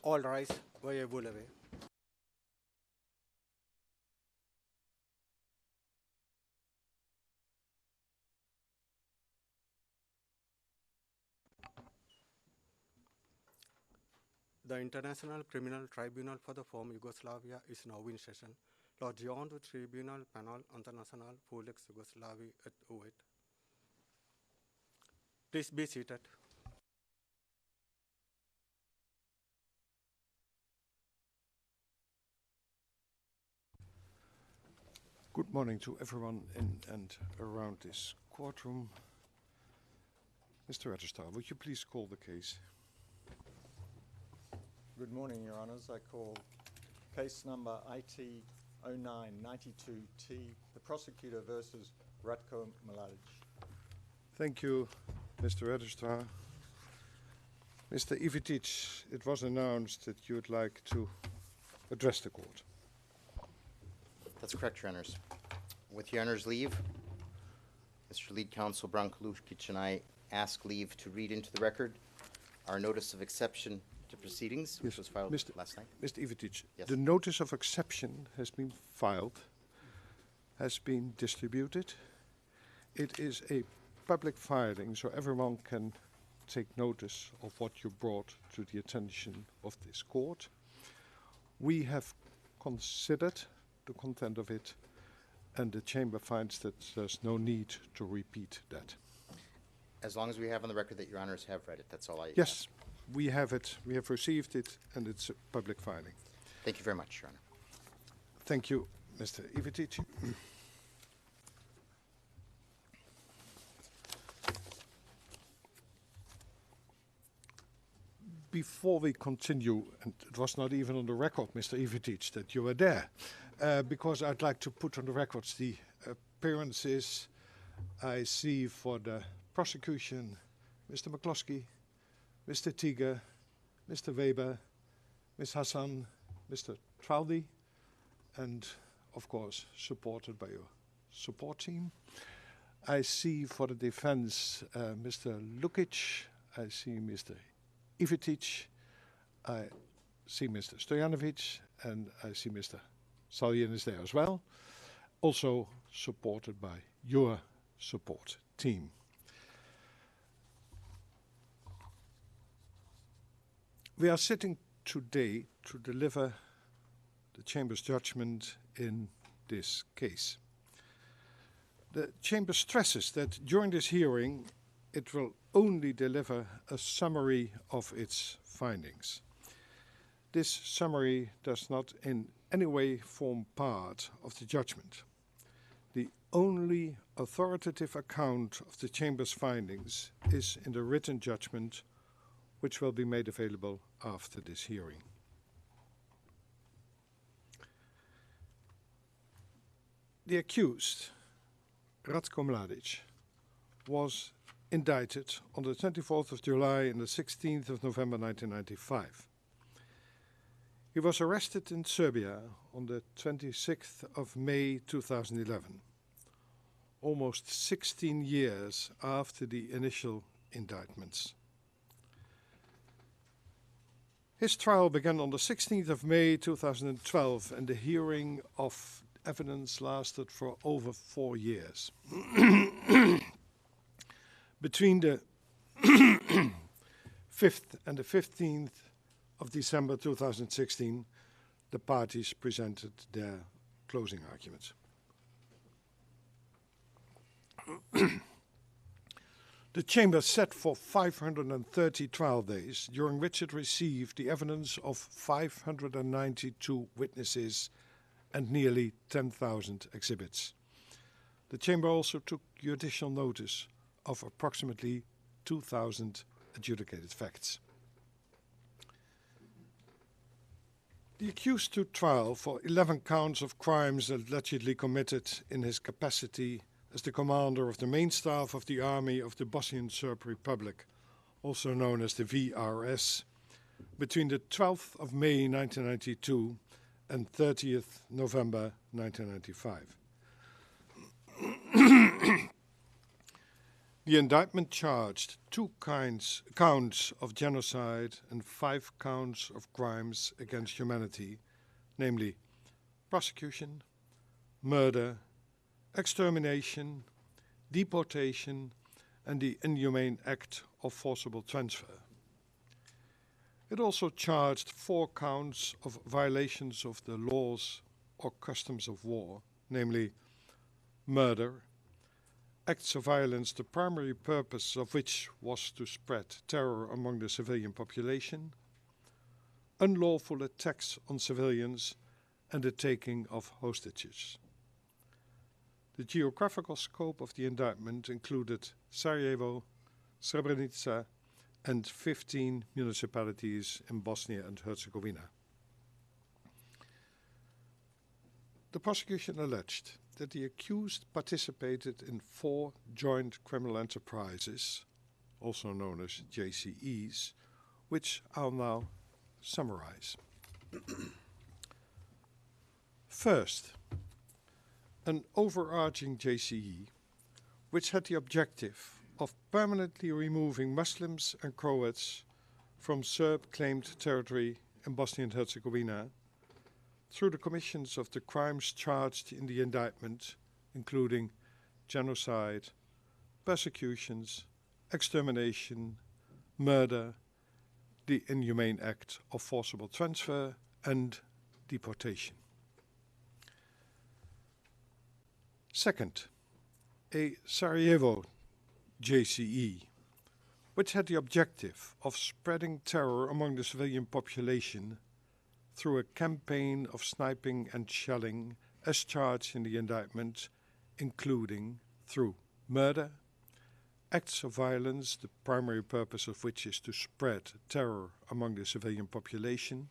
All rise. Veuillez vous lever. The International Criminal Tribunal for the former Yugoslavia is now in session. La Giant du Tribunal Penal International pour l'ex-Yougoslavie est ouvert. Please be seated. Good morning to everyone in and around this courtroom. Mr. Registrar, would you please call the case? Good morning, Your Honours. I call case number ICTY 0992T, the prosecutor versus Ratko Mladic. Thank you, Mr. Registrar. Mr. ICTY, it was announced that you would like to address the court. That's correct, Your Honours. With Your Honours' leave, Mr. Lead Counsel Branko Lukic and I ask leave to read into the record our notice of exception to proceedings, which was filed last night. Mr. Ivitic, yes. The notice of exception has been filed, has been distributed. It is a public filing, so everyone can take notice of what you brought to the attention of this court. We have considered the content of it, and the chamber finds that there's no need to repeat that. As long as we have on the record that Your Honours have read it, that's all I Yes. ask. We have it, we have received it, and it's a public filing. Thank you very much, Your Honour. Thank you, Mr. Ivitic. Before we continue, and it was not even on the record, Mr. Ivitic, that you were there, because I'd like to put on the records the appearances I see for the prosecution, Mr. McCloskey, Mr. Tiger, Mr. Weber, Ms. Hassan, Mr. Traldi, and of course supported by your support team. I see for the defense Mr. Lukic, I see Mr. Ivitic, I see Mr. Stojanovic, and I see Mr. Saljan is there as well, also supported by your support team. We are sitting today to deliver the Chamber's judgment in this case. The Chamber stresses that during this hearing it will only deliver a summary of its findings. This summary does not in any way form part of the judgment. The only authoritative account of the Chamber's findings is in the written judgment, which will be made available after this hearing. The accused, Ratko Mladic, was indicted on the 24th of July and the 16th of November 1995. He was arrested in Serbia on the 26th of May 2011, almost 16 years after the initial indictments. His trial began on the 16th of May 2012, and the hearing of evidence lasted for over 4 years. Between the 5th and the 15th of December 2016, the parties presented their closing arguments. The Chamber set for 530 trial days, during which it received the evidence of 592 witnesses and nearly 10,000 exhibits. The Chamber also took judicial notice of approximately 2,000 adjudicated facts. The accused stood trial for 11 counts of crimes allegedly committed in his capacity as the commander of the main staff of the Army of the Bosnian Serb Republic, also known as the VRS, between the 12th of May 1992 and 30th The indictment charged 2 counts of genocide and 5 counts of crimes against humanity, namely prosecution, murder, extermination, deportation, and the inhumane act of forcible transfer. It also charged 4 counts of violations of the laws or customs of war, namely murder, acts of violence the primary purpose of which was to spread terror among the civilian population, unlawful attacks on civilians, and the taking of hostages. The geographical scope of the indictment included Sarajevo, Srebrenica, and 15 municipalities in Bosnia and Herzegovina. The prosecution alleged that the accused participated in 4 joint criminal enterprises, also known as JCEs, which I'll now summarize. First, an overarching JCE, which had the objective of permanently removing Muslims and Croats from Serb-claimed territory in Bosnia and Herzegovina through the commissions of the crimes charged in the indictment, including genocide, persecutions, extermination, murder, the inhumane act of forcible transfer, and deportation. Second, a Sarajevo JCE, which had the objective of spreading terror among the civilian population through a campaign of sniping and shelling as charged in the indictment, including through murder, acts of violence, the primary purpose of which is to spread terror among the civilian population,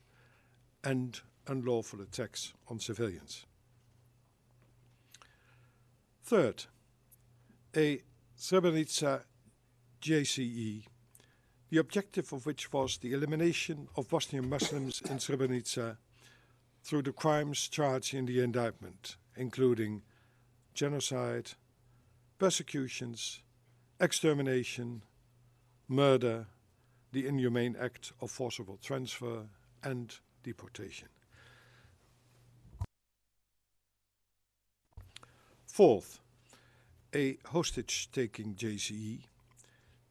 and unlawful attacks on civilians. Third, a Srebrenica JCE, the objective of which was the elimination of Bosnian Muslims in Srebrenica through the crimes charged in the indictment, including genocide, persecutions, extermination, murder, the inhumane act of forcible transfer, and deportation. Fourth, a hostage-taking JCE,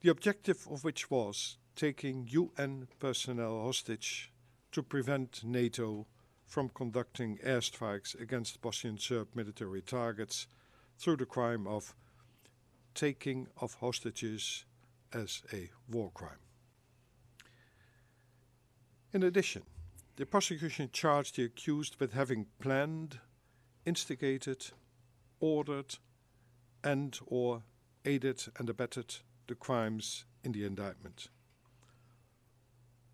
the objective of which was taking UN personnel hostage to prevent NATO from conducting airstrikes against Bosnian Serb military targets through the crime of taking of hostages as a war crime. In addition, the prosecution charged the accused with having planned, instigated, ordered, and/or aided and abetted the crimes in the indictment.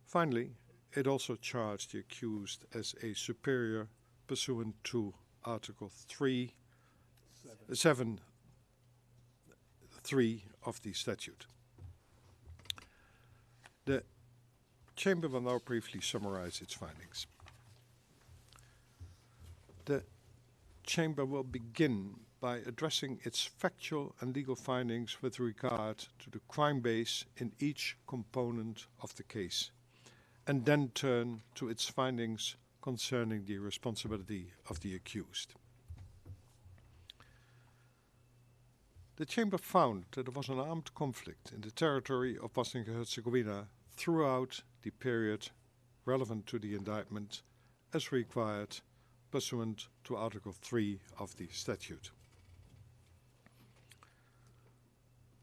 Finally, it also charged the accused as a superior pursuant to Article 7.3 of the statute. The Chamber will now briefly summarize its findings. The Chamber will begin by addressing its factual and legal findings with regard to the crime base in each component of the case, and then turn to its findings concerning the responsibility of the accused. The Chamber found that there was an armed conflict in the territory of Bosnia and Herzegovina throughout the period relevant to the indictment as required pursuant to Article 3 of the statute.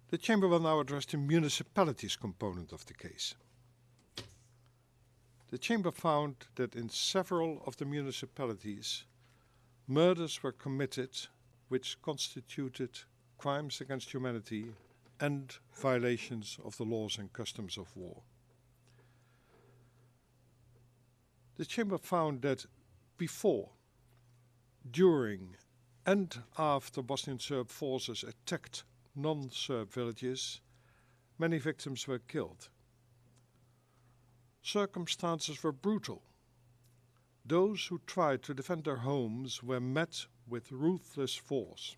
The Chamber will now address the municipalities component of the case. The Chamber found that in several of the municipalities, murders were committed which constituted crimes against humanity and violations of the laws and customs of war. The Chamber found that before, during, and after Bosnian Serb forces attacked non-Serb villages, many victims were killed. Circumstances were brutal. Those who tried to defend their homes were met with ruthless force.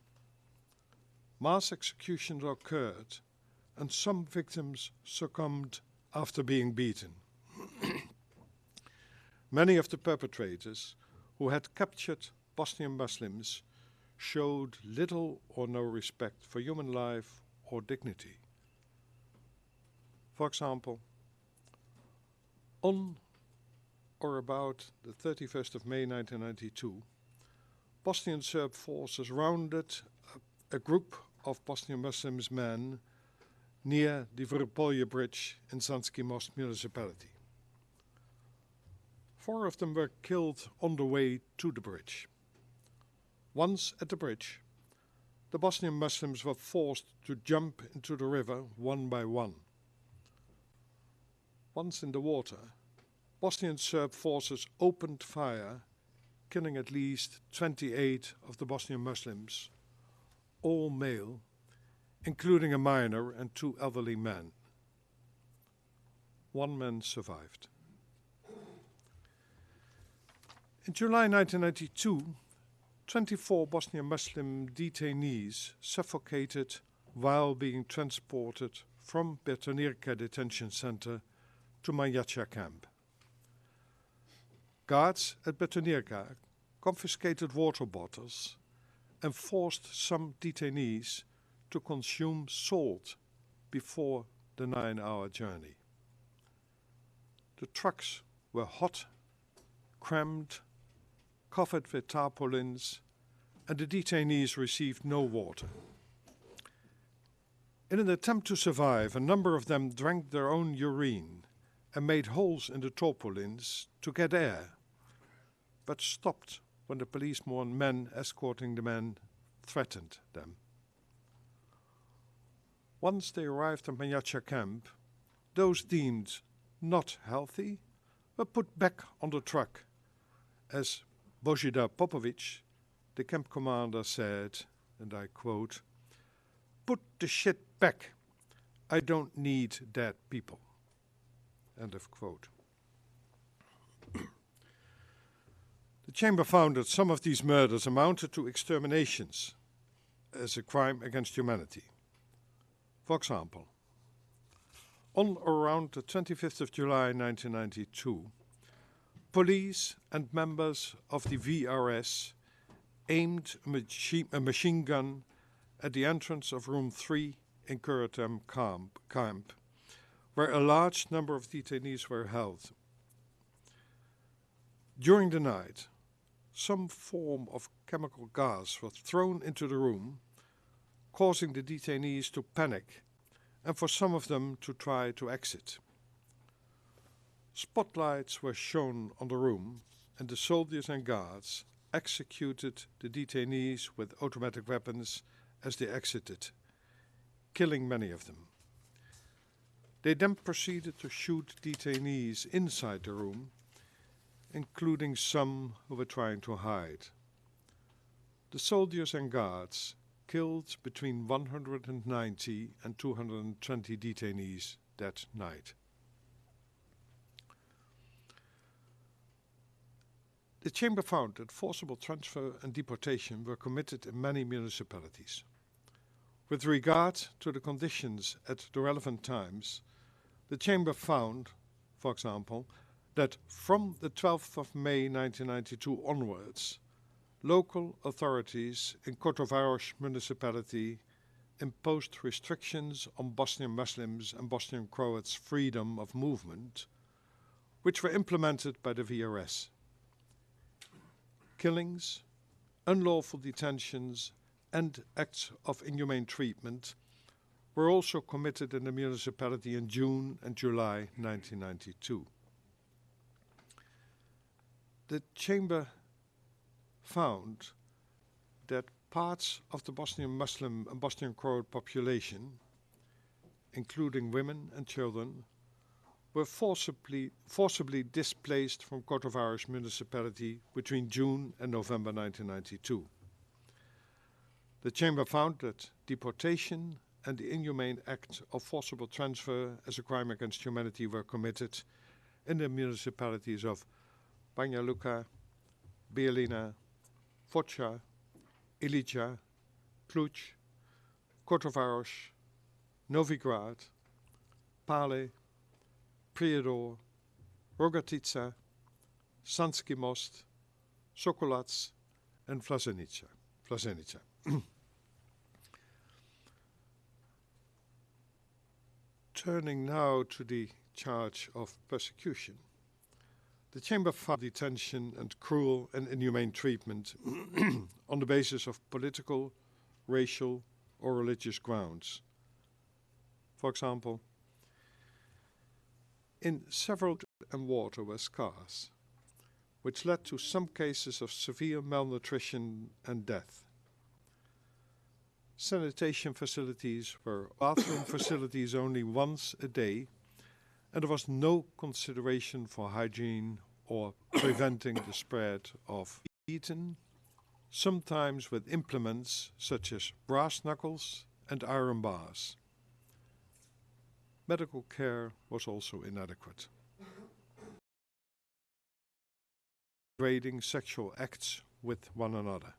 Mass executions occurred, and some victims succumbed after being beaten. Many of the perpetrators who had captured Bosnian Muslims showed little or no respect for human life or dignity. For example, on or about the 31st of May 1992, Bosnian Serb forces rounded a group of Bosnian Muslims men near the Ruptly bridge in Sanski Most municipality. 4 of them were killed on the way to the bridge. Once at the bridge, the Bosnian Muslims were forced to jump into the river one by one. Once in the water, Bosnian Serb forces opened fire, killing at least 28 of the Bosnian Muslims, all male, including a minor and 2 elderly men. 1 man survived. In July 1992, 24 Bosnian Muslim detainees suffocated while being transported from Betonica detention center to Manjača camp. Guards at Betonica confiscated water bottles and forced some detainees to consume salt before the 9-hour journey. The trucks were hot, crammed, covered with tarpaulins, and the detainees received no water. In an attempt to survive, a number of them drank their own urine and made holes in the tarpaulins to get air, but stopped when the policemen men escorting the men threatened them. Once they arrived at Manjača camp, those deemed not healthy were put back on the truck, as Božidar Popović, the camp commander, said, and I quote, "Put the shit back. I don't need dead people." End of quote. The chamber found that some of these murders amounted to exterminations as a crime against humanity. For example, on or around the 25th of July 1992, police and members of the VRS aimed a machine gun at the entrance of room 3 in Curatem camp, where a large number of detainees were held. During the night, some form of chemical gas was thrown into the room, causing the detainees to panic and for some of them to try to exit. Spotlights were shown on the room, and the soldiers and guards executed the detainees with automatic weapons as they exited, killing many of them. They then proceeded to shoot detainees inside the room, including some who were trying to hide. The soldiers and guards killed between 190 and 220 detainees that night. The chamber found that forcible transfer and deportation were committed in many municipalities. With regard to the conditions at the relevant times, the chamber found, for example, that from the 12th of May 1992 onwards, local authorities in Kotovaros municipality imposed restrictions on Bosnian Muslims and Bosnian Croats' freedom of movement, which were implemented by the VRS. Killings, unlawful detentions, and acts of inhumane treatment were also committed in the municipality in June and July 1992. The chamber found that parts of the Bosnian Muslim and Bosnian Croat population, including women and children, were forcibly displaced from Kotovaros municipality between June and November 1992. The chamber found that deportation and the inhumane act of forcible transfer as a crime against humanity were committed in the municipalities of Banja Luka, Bijeljina, Foča, Ilica, Cluj, Kotovaros, Novigrad, Pale, Prijedor, Rogatica, Sanski Most, Sokolac, and Vlasenica. Turning now to the charge of persecution, the Chamber found detention and cruel and inhumane treatment on the basis of political, racial, or religious grounds. For example, in several and water were scarce, which led to some cases of severe malnutrition and death. Sanitation facilities were bathroom facilities only once a day, and there was no consideration for hygiene or preventing the spread of eaten, sometimes with implements such as brass knuckles and iron bars. Medical care was also inadequate. Degrading sexual acts with one another.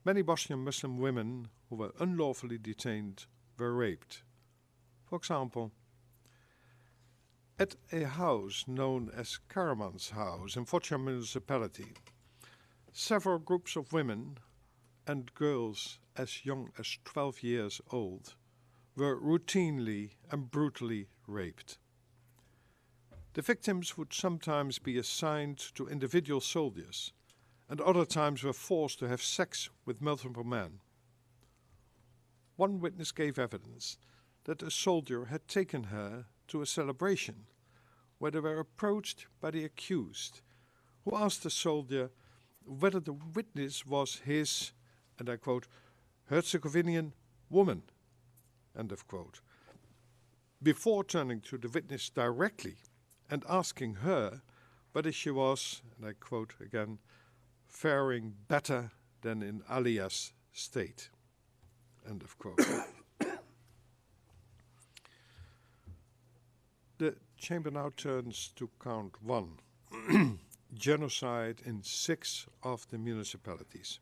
Many Bosnian Muslim women who were unlawfully detained were raped. For example, at a house known as Karaman's House in Foča municipality, several groups of women and girls as young as 12 years old were routinely and brutally raped. The victims would sometimes be assigned to individual soldiers, and other times were forced to have sex with multiple men. One witness gave evidence that a soldier had taken her to a celebration where they were approached by the accused, who asked the soldier whether the witness was his, and I quote, Herzegovinian woman, end of quote, before turning to the witness directly and asking her whether she was, and I quote again, faring better than in Alia's state, end of quote. The Chamber now turns to count 1, genocide in 6 of the municipalities.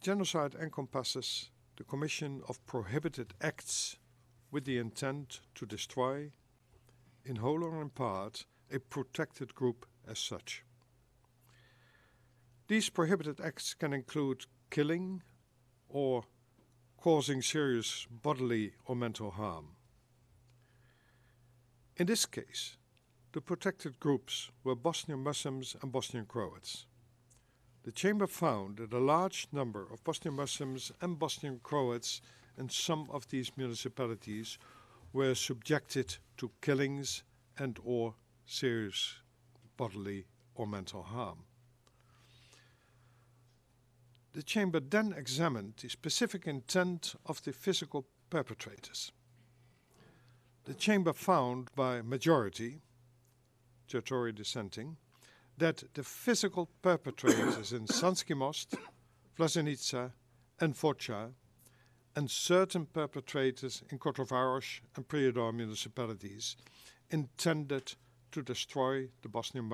Genocide encompasses the commission of prohibited acts with the intent to destroy, in whole or in part, a protected group as such. These prohibited acts can include killing or causing serious bodily or mental harm. In this case, the protected groups were Bosnian Muslims and Bosnian Croats. The Chamber found that a large number of Bosnian Muslims and Bosnian Croats in some of these municipalities were subjected to killings and or serious bodily or mental harm. The Chamber then examined the specific intent of the physical perpetrators. The Chamber found by majority, territory dissenting, that the physical perpetrators in Sanski Most, Vlasenica and Foča, and certain perpetrators in Kotovaros and Prijedor municipalities intended to destroy the Bosnian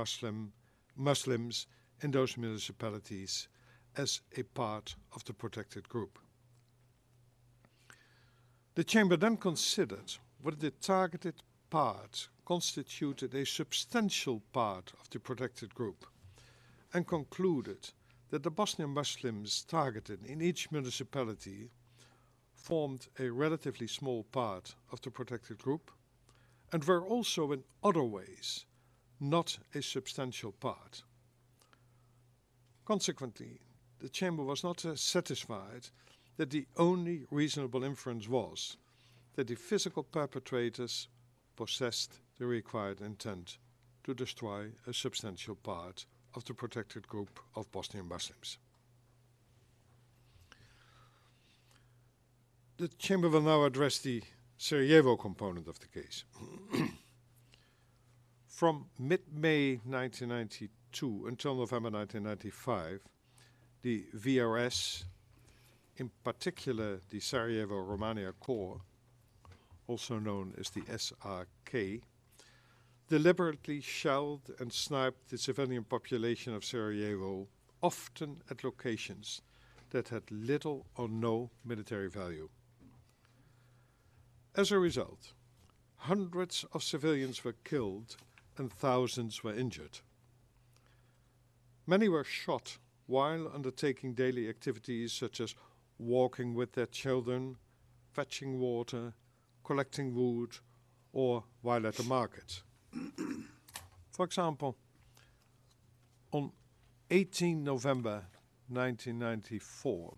Muslims in those municipalities as a part of the protected group. The Chamber then considered whether the targeted part constituted a substantial part of the protected group and concluded that the Bosnian Muslims targeted in each municipality formed a relatively small part of the protected group and were also in other ways not a substantial part. Consequently, the Chamber was not satisfied that the only reasonable inference was that the physical perpetrators possessed the required intent to destroy a substantial part of the protected group of Bosnian Muslims. The Chamber will now address the Sarajevo component of the case. From mid-May 1992 until November 1995, the VRS, in particular the Sarajevo-Romania Corps, also known as the SRK, deliberately shelled and sniped the civilian population of Sarajevo, often at locations that had little or no military value. As a result, hundreds of civilians were killed and thousands were injured. Many were shot while undertaking daily activities such as walking with their children, fetching water, collecting wood, or while at the market. For example, on 18 November 1994,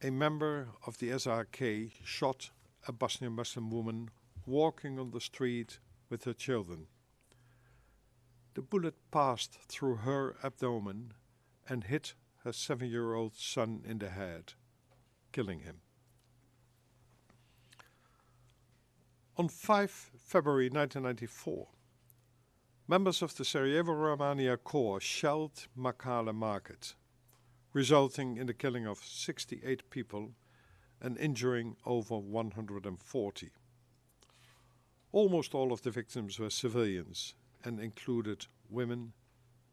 a member of the SRK shot a Bosnian Muslim woman walking on the street with her children. The bullet passed through her abdomen and hit her 7-year-old son in the head, killing him. On 5 February 1994, members of the Sarajevo-Romania Corps shelled Makale Market, resulting in the killing of 68 people and injuring over 140. Almost all of the victims were civilians and included women,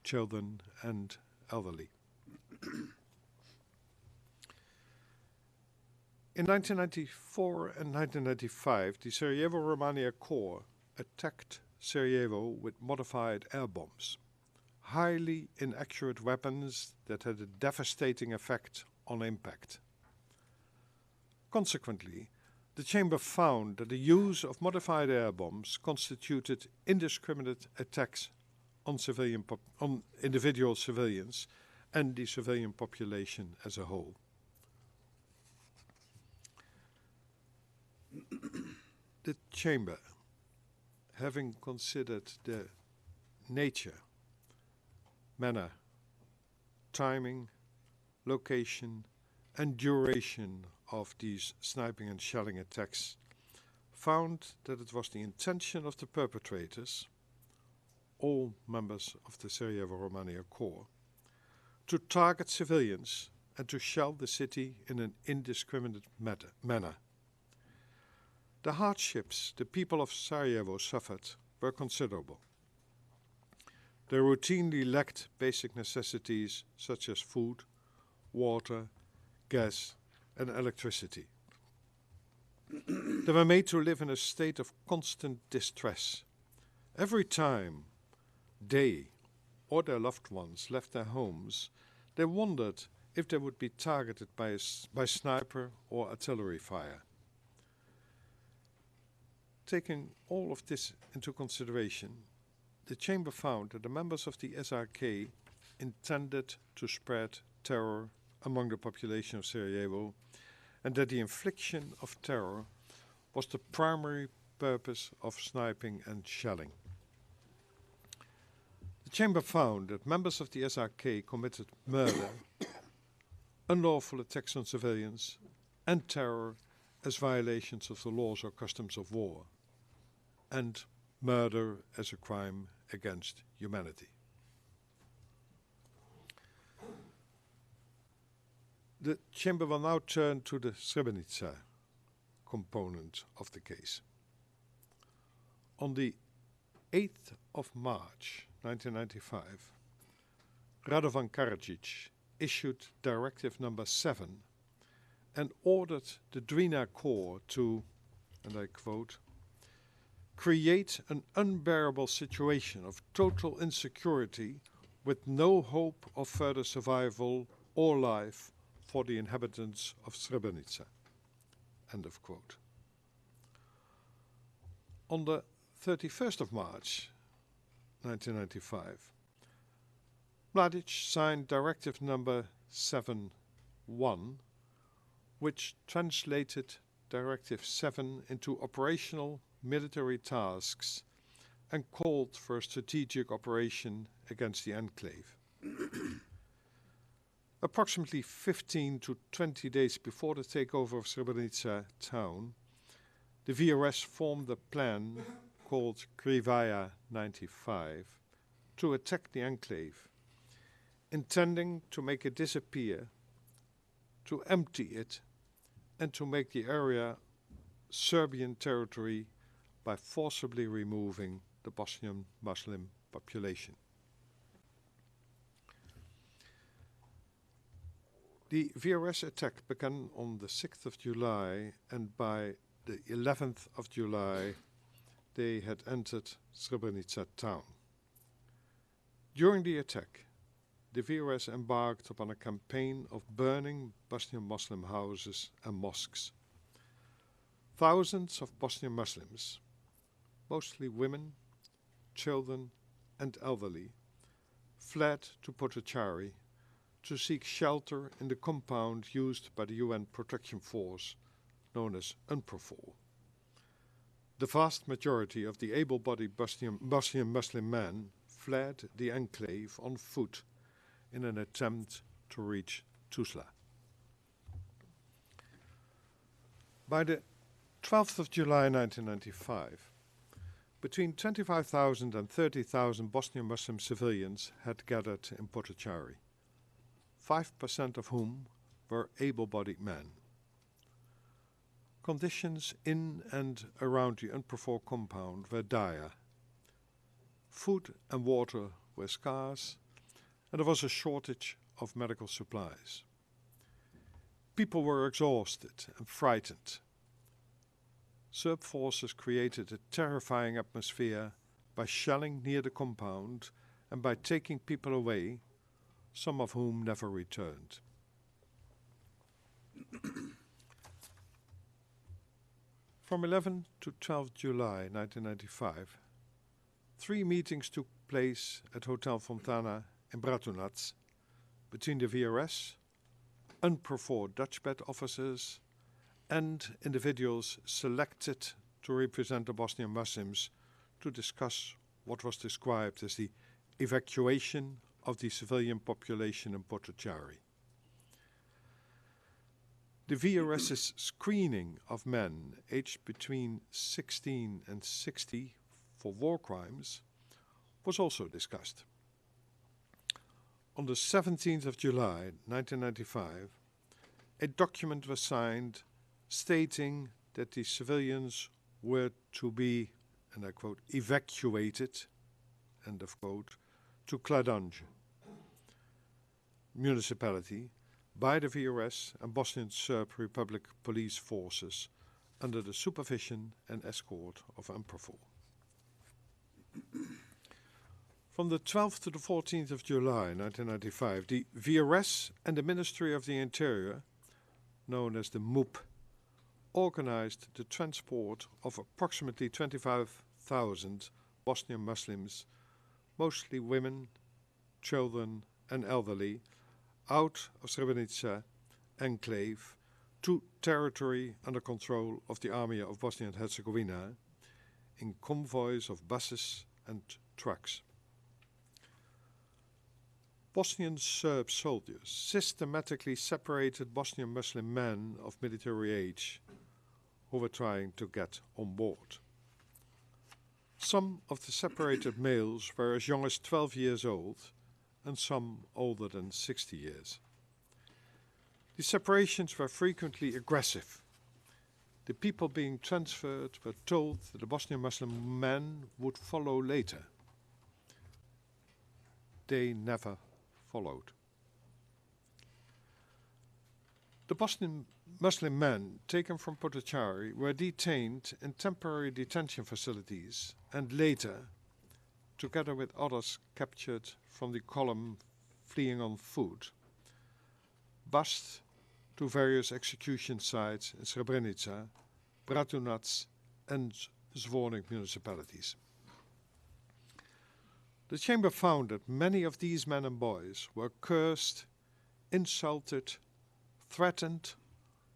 children, and elderly. In 1994 and 1995, the Sarajevo-Romania Corps attacked Sarajevo with modified air bombs, highly inaccurate weapons that had a devastating effect on impact. Consequently, the Chamber found that the use of modified air bombs constituted indiscriminate attacks on individual civilians and the civilian population as a whole. The Chamber, having considered the nature, manner, timing, location, and duration of these sniping and shelling attacks, found that it was the intention of the perpetrators, all members of the Sarajevo-Romania Corps, to target civilians and to shell the city in an indiscriminate manner. The hardships the people of Sarajevo suffered were considerable. They routinely lacked basic necessities such as food, water, gas, and electricity. They were made to live in a state of constant distress. Every time they or their loved ones left their homes, they wondered if they would be targeted by sniper or artillery fire. Taking all of this into consideration, the Chamber found that the members of the SRK intended to spread terror among the population of Sarajevo, and that the infliction of terror was the primary purpose of sniping and shelling. The Chamber found that members of the SRK committed murder, unlawful attacks on civilians, and terror as violations of the laws or customs of war, and murder as a crime against humanity. The Chamber will now turn to the Srebrenica component of the case. On the 8th of March 1995, Radovan Karadzic issued Directive Number 7 and ordered the Drina Corps to, and I quote, create an unbearable situation of total insecurity with no hope of further survival or life for the inhabitants of Srebrenica. End of quote. On the 31st of March 1995, Mladic signed Directive Number 7.1, which translated Directive 7 into operational military tasks and called for a strategic operation against the enclave. Approximately 15 to 20 days before the takeover of Srebrenica town, the VRS formed a plan called Krivaja 95 to attack the enclave, intending to make it disappear, to empty it, and to make the area Serbian territory by forcibly removing the Bosnian Muslim population. The VRS attack began on the 6th of July, and by the 11th of July they had entered Srebrenica town. During the attack, the VRS embarked upon a campaign of burning Bosnian Muslim houses and mosques. Thousands of Bosnian Muslims, mostly women, children and elderly, fled to Potocari to seek shelter in the compound used by the UN Protection Force, known as UNPROFOR. The vast majority of the able-bodied Bosnian Muslim men fled the enclave on foot in an attempt to reach Tuzla. By the 12th of July 1995, between 25,000 and 30,000 Bosnian Muslim civilians had gathered in Potocari, 5% of whom were able-bodied men. Conditions in and around the UNPROFOR compound were dire. Food and water were scarce, and there was a shortage of medical supplies. People were exhausted and frightened. Serb forces created a terrifying atmosphere by shelling near the compound and by taking people away, some of whom never returned. From 11 to 12 July 1995, 3 meetings took place at Hotel Fontana in Bratunac between the VRS, UNPROFOR Dutchbat officers, and individuals selected to represent the Bosnian Muslims to discuss what was described as the evacuation of the civilian population in Potocari. The VRS's screening of men aged between 16 and 60 for war crimes was also discussed. On the 17th of July 1995, a document was signed stating that the civilians were to be, and I quote, evacuated, end of quote, to Kladanj municipality by the VRS and Bosnian Serb Republic police forces under the supervision and escort of UNPROFOR. From the 12th to the 14th of July 1995, the VRS and the Ministry of the Interior, known as the MUP, organized the transport of approximately 25,000 Bosnian Muslims, mostly women, children and elderly, out of Srebrenica enclave to territory under control of the Army of Bosnia and Herzegovina in convoys of buses and trucks. Bosnian Serb soldiers systematically separated Bosnian Muslim men of military age who were trying to get on board. Some of the separated males were as young as 12 years old and some older than 60 years. The separations were frequently aggressive. The people being transferred were told that the Bosnian Muslim men would follow later. They never followed. The Bosnian Muslim men taken from Potocari were detained in temporary detention facilities and later, together with others captured from the column fleeing on foot, bused to various execution sites in Srebrenica, Bratunac and Zvornik municipalities. The chamber found that many of these men and boys were cursed, insulted, threatened,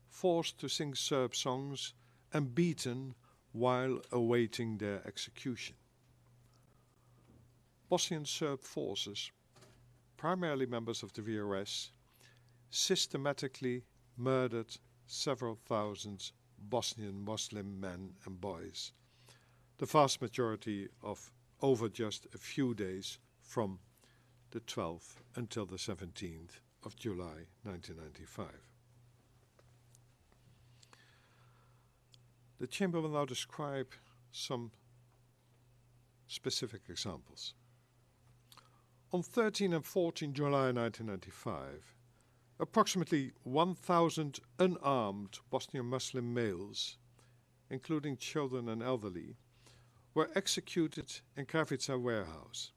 forced to sing Serb songs and beaten while awaiting their execution. Bosnian Serb forces, primarily members of the VRS, systematically murdered several thousand Bosnian Muslim men and boys, the vast majority of over just a few days from the 12th until the 17th of July 1995. The Chamber will now describe some specific examples. On 13 and 14 July 1995, approximately 1,000 unarmed Bosnian Muslim males, including children and elderly, were executed in Kravica warehouse.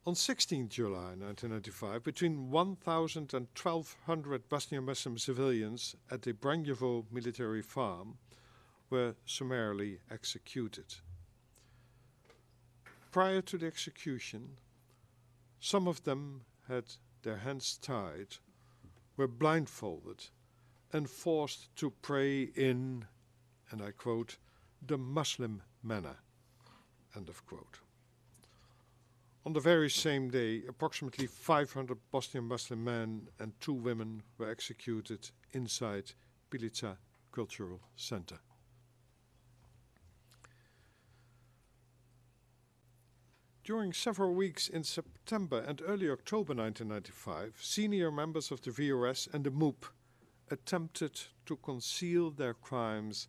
On 16 July 1995, between 1,000 and 1,200 Bosnian Muslim civilians at the Branjevo military farm were summarily executed. Prior to the execution, some of them had their hands tied, were blindfolded, and forced to pray in, and I quote, the Muslim manner, end of quote. On the very same day, approximately 500 Bosnian Muslim men and 2 women were executed inside Pilica Cultural Center. During several weeks in September and early October 1995, senior members of the VOS and the MUP attempted to conceal their crimes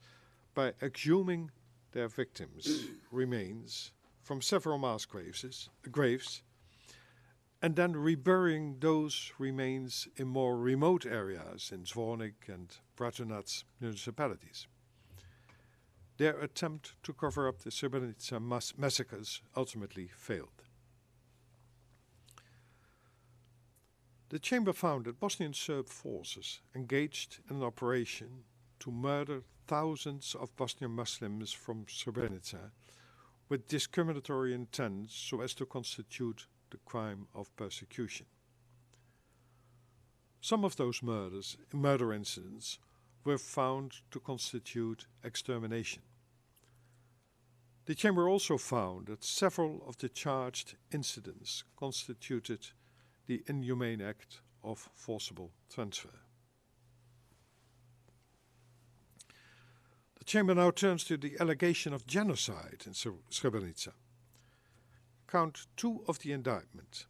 by exhuming their victims' remains from several mass graves, and then reburying those remains in more remote areas in Zvornik and Bratunac municipalities. Their attempt to cover up the Srebrenica massacres ultimately failed. The chamber found that Bosnian Serb forces engaged in an operation to murder thousands of Bosnian Muslims from Srebrenica with discriminatory intent so as to constitute the crime of persecution. Some of those murder incidents were found to constitute extermination. The chamber also found that several of the charged incidents constituted the inhumane act of forcible transfer. The chamber now turns to the allegation of genocide in Srebrenica. Count 2 of the indictment.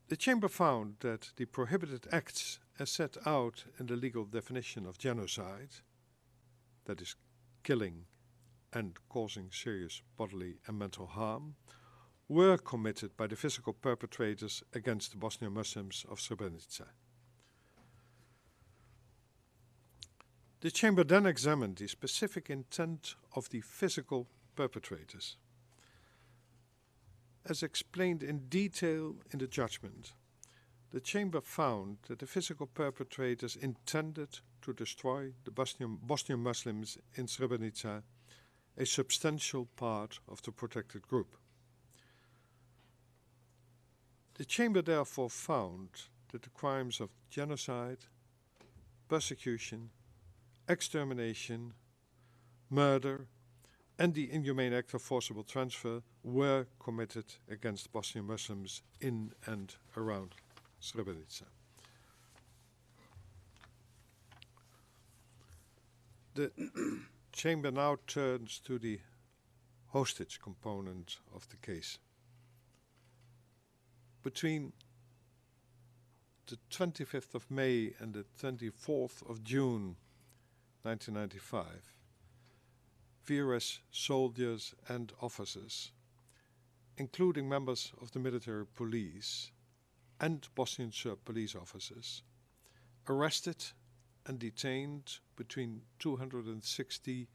The chamber found that the prohibited acts as set out in the legal definition of genocide, that is, killing and causing serious bodily and mental harm, were committed by the physical perpetrators against the Bosnian Muslims of Srebrenica. The chamber then examined the specific intent of the physical perpetrators. As explained in detail in the judgment, the chamber found that the physical perpetrators intended to destroy the Bosnian Muslims in Srebrenica, a substantial part of the protected group. The chamber therefore found that the crimes of genocide, persecution, extermination, murder, and the inhumane act of forcible transfer were committed against Bosnian Muslims in and around Srebrenica. The chamber now turns to the hostage component of the case. Between the 25th of May and the 24th of June 1995, VRS soldiers and officers, including members of the military police and Bosnian Serb police officers, arrested and detained between 260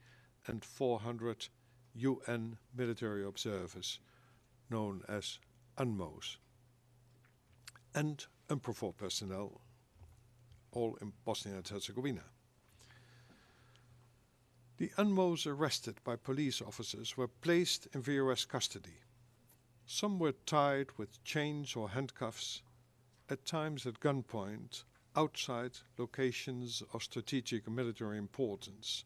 and 400 UN military observers, known as UNMOs, and UNPROFOR personnel, all in Bosnia and Herzegovina. The UNMOs arrested by police officers were placed in VOS custody. Some were tied with chains or handcuffs, at times at gunpoint, outside locations of strategic and military importance,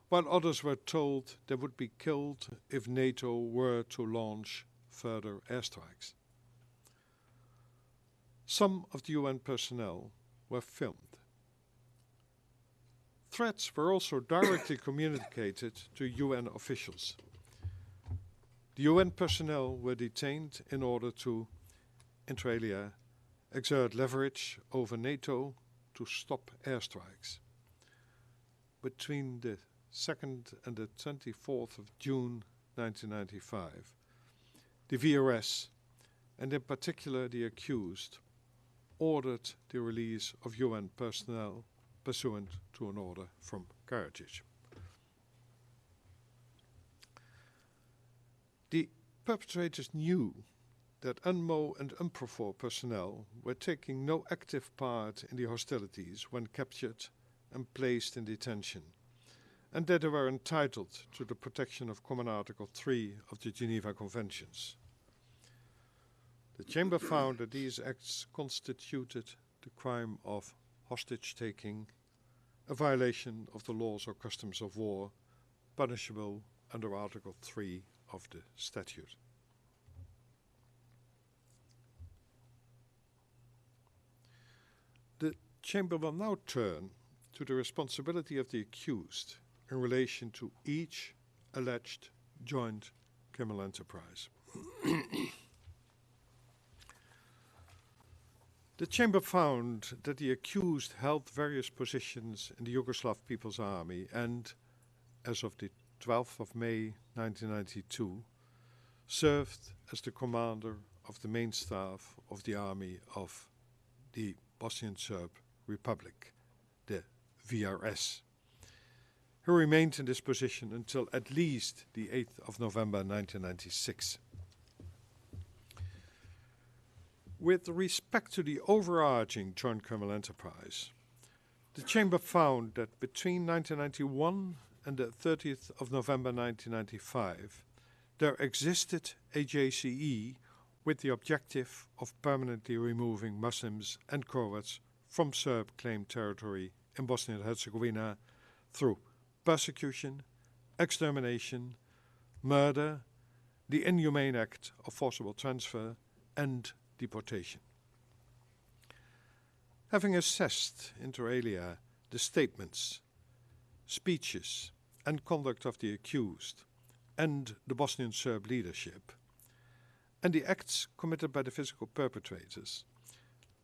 while others were told they would be killed if NATO were to launch further airstrikes. Some of the UN personnel were filmed. Threats were also directly communicated to UN officials. The UN personnel were detained in order to, inter alia, exert leverage over NATO to stop airstrikes. Between the 2nd and the 24th of June 1995, the VOS and in particular the accused, ordered the release of UN personnel pursuant to an order from Karadzic. The perpetrators knew that UNMO and UNPROFOR personnel were taking no active part in the hostilities when captured and placed in detention, and that they were entitled to the protection of Common Article 3 of the Geneva Conventions. The Chamber found that these acts constituted the crime of hostage-taking, a violation of the laws or customs of war, punishable under Article 3 of the statute. The Chamber will now turn to the responsibility of the accused in relation to each alleged joint criminal enterprise. The Chamber found that the accused held various positions in the Yugoslav People's Army and, as of the 12th of May 1992, served as the commander of the main staff of the army of the Bosnian Serb Republic, the VRS, who remained in this position until at least the 8th of November 1996. With respect to the overarching joint criminal enterprise, the Chamber found that between 1991 and the 30th of November 1995, there existed a JCE with the objective of permanently removing Muslims and Croats from Serb-claimed territory in Bosnia and Herzegovina through persecution, extermination, murder, the inhumane act of forcible transfer, and deportation. Having assessed inter alia the statements, speeches, and conduct of the accused and the Bosnian Serb leadership, and the acts committed by the physical perpetrators,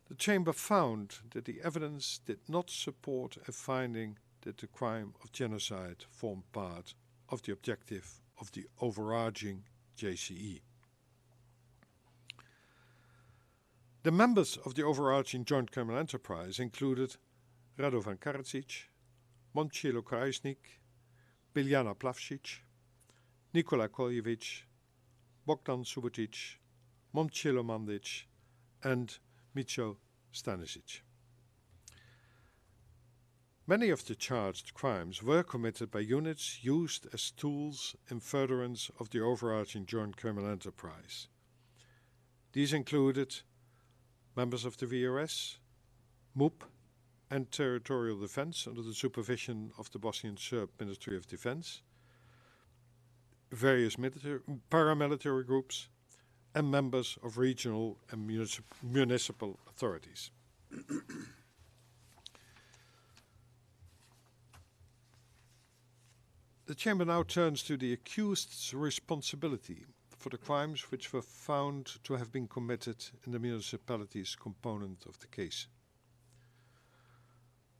the Chamber found that the evidence did not support a finding that the crime of genocide formed part of the objective of the overarching JCE. The members of the overarching joint criminal enterprise included Radovan Karadzic, Momcilo Krajisnik, Biljana Plavšić, Nikola Koljević, Bogdan Subotic, Momcilo Mandic, and Micho Stanisic. Many of the charged crimes were committed by units used as tools in furtherance of the overarching joint criminal enterprise. These included members of the VRS, MUP, and territorial defense under the supervision of the Bosnian Serb Ministry of Defense, various paramilitary groups, and members of regional and municipal authorities. The Chamber now turns to the accused's responsibility for the crimes which were found to have been committed in the municipalities component of the case.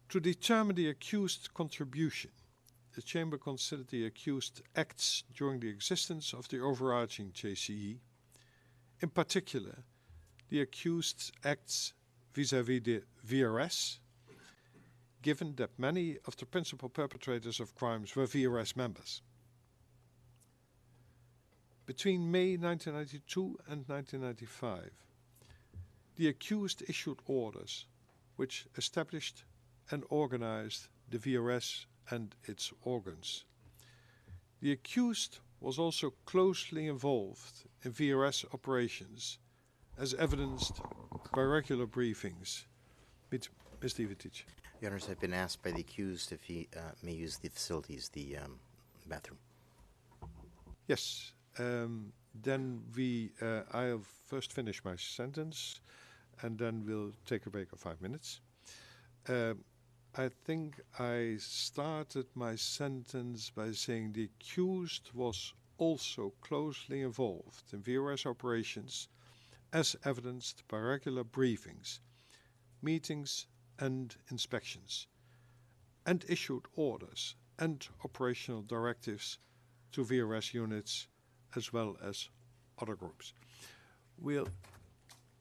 To determine the accused's contribution, the Chamber considered the accused's acts during the existence of the overarching JCE, in particular the accused's acts vis-à-vis the VRS, given that many of the principal perpetrators of crimes were VRS members. Between May 1992 and 1995, the accused issued orders which established and organized the VRS and its organs. The accused was also closely involved in VRS operations, as evidenced by regular briefings. Mr. Ivetic. Your Honors, I've been asked by the accused if he may use the facilities, the bathroom. Yes. Then I'll first finish my sentence, and then we'll take a break of 5 minutes. I think I started my sentence by saying the accused was also closely involved in VRS operations, as evidenced by regular briefings, meetings, and inspections, and issued orders and operational directives to VRS units as well as other groups. We'll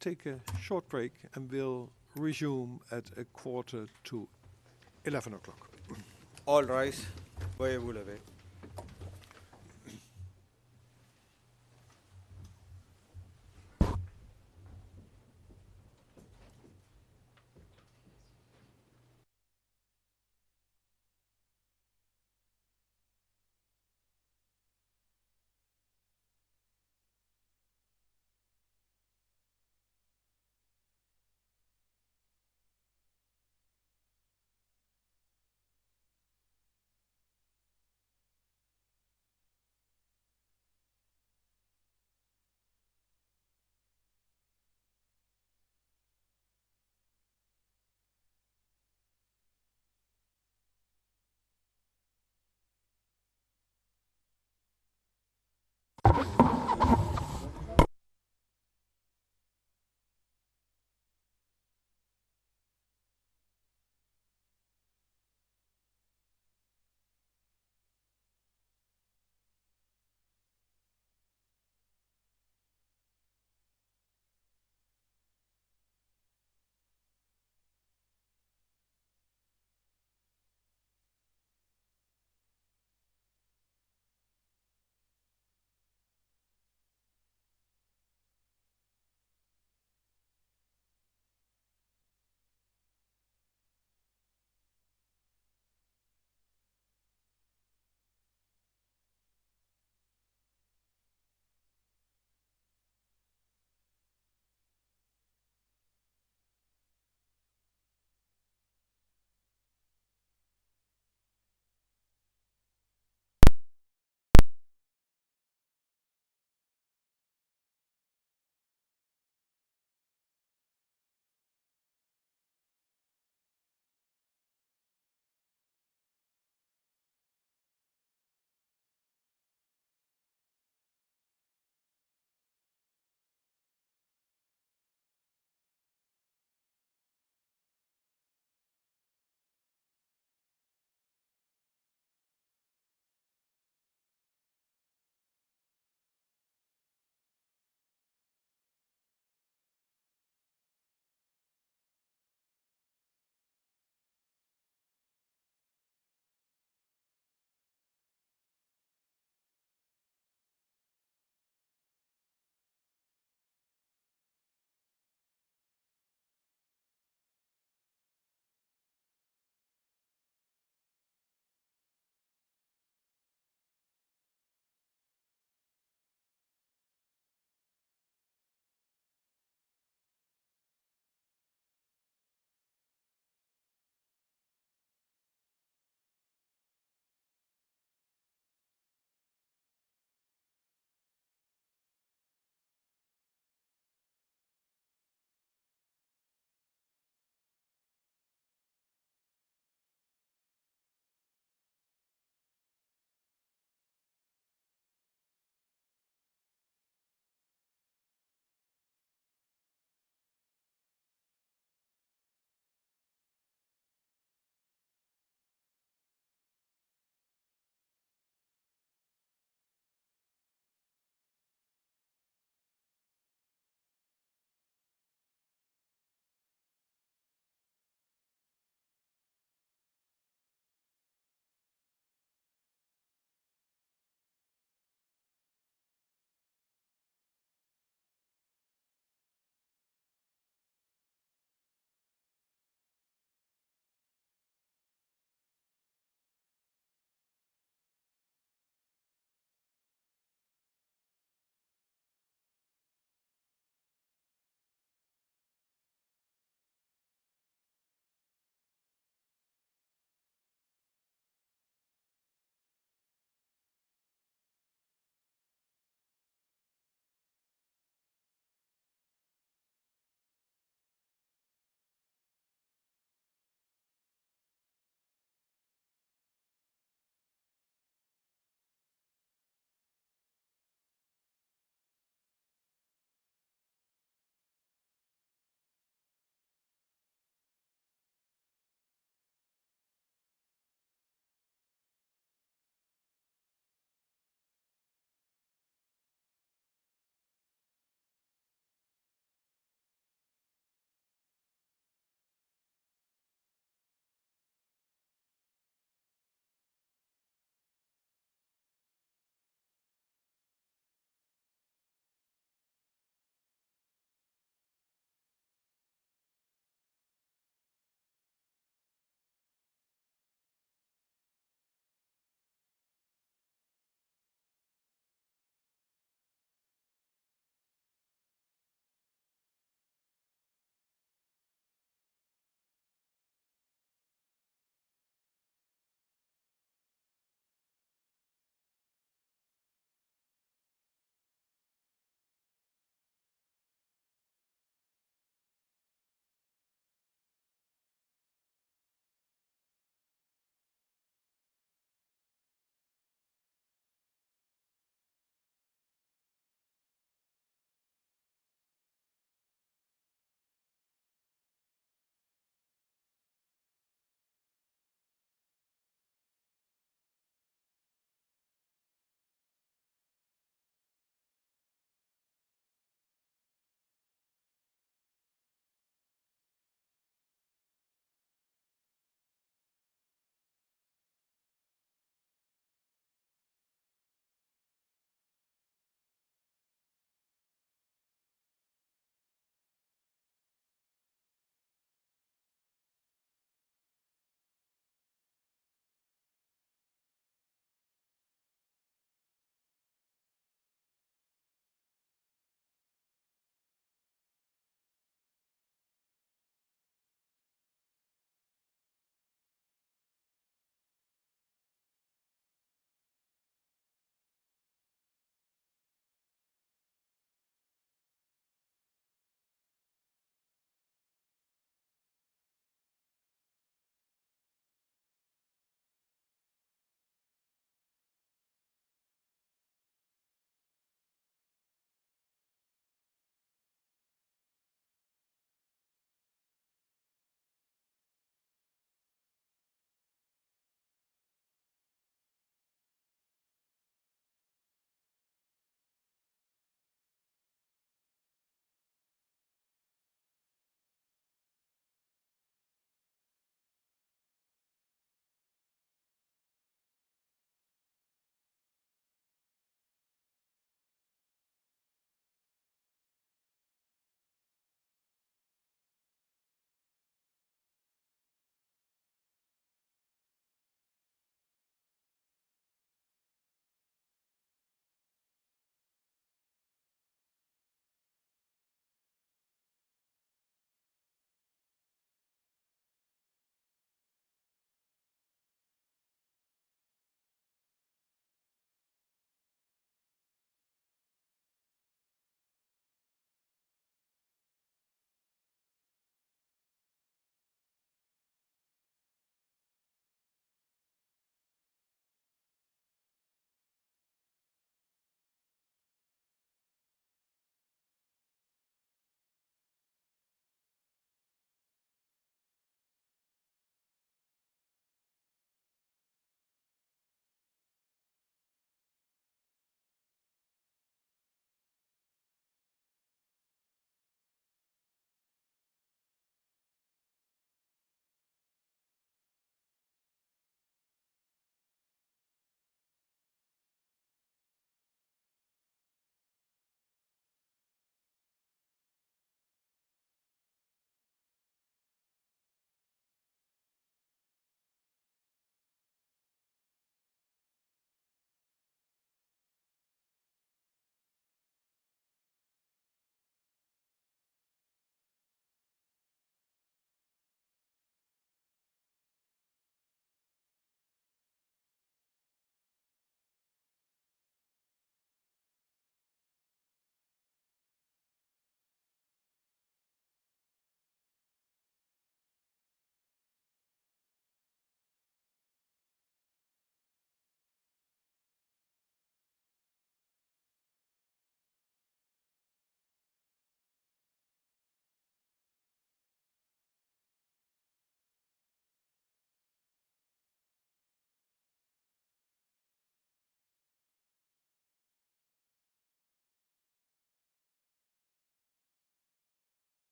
take a short break and we'll resume at 11:15. All rise. Voyez vous lever.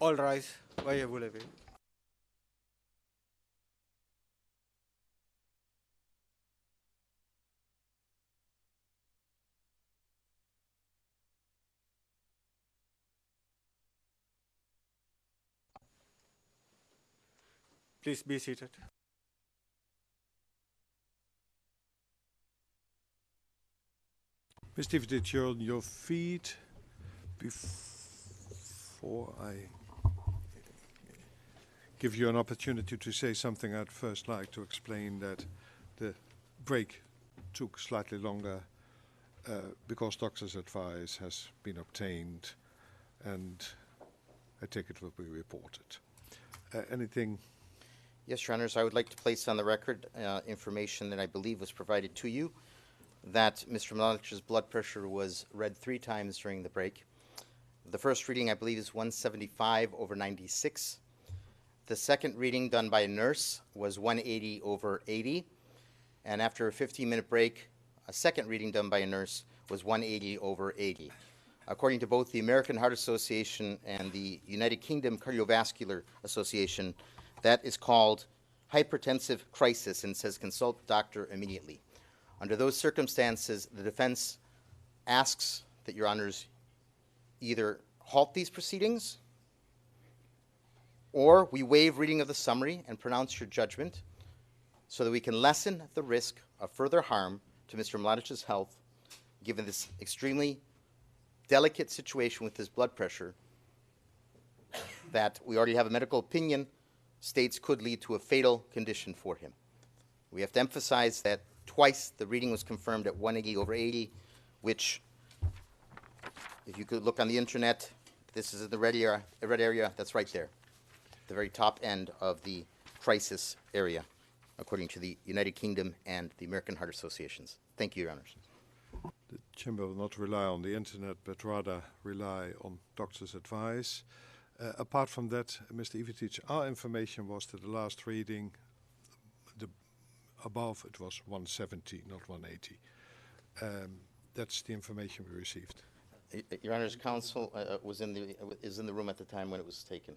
All rise. Veuillez vous lever. Please be seated. Mr. Ivetić, you're on your feet. Before I give you an opportunity to say something, I'd first like to explain that the break took slightly longer because doctor's advice has been obtained, and I take it will be reported. Anything? Yes, Your Honors, I would like to place on the record information that I believe was provided to you, that Mr. Mladic's blood pressure was read 3 times during the break. The first reading, I believe, is 175/96. The second reading done by a nurse was 180/80. And after a 15-minute break, a second reading done by a nurse was 180/80. According to both the American Heart Association and the United Kingdom Cardiovascular Association, that is called hypertensive crisis and says consult doctor immediately. Under those circumstances, the defense asks that Your Honors either halt these proceedings or we waive reading of the summary and pronounce your judgment so that we can lessen the risk of further harm to Mr. Mladic's health given this extremely delicate situation with his blood pressure that we already have a medical opinion states could lead to a fatal condition for him. We have to emphasize that twice the reading was confirmed at 180/80, which, if you could look on the internet, this is in the red area, that's right there, the very top end of the crisis area, according to the United Kingdom and the American Heart Associations. Thank you, Your Honors. The Chamber will not rely on the internet, but rather rely on doctor's advice. Apart from that, Mr. Ivetić, our information was that the last reading, above it was 170, not 180. That's the information we received. Your Honor's counsel is in the room at the time when it was taken.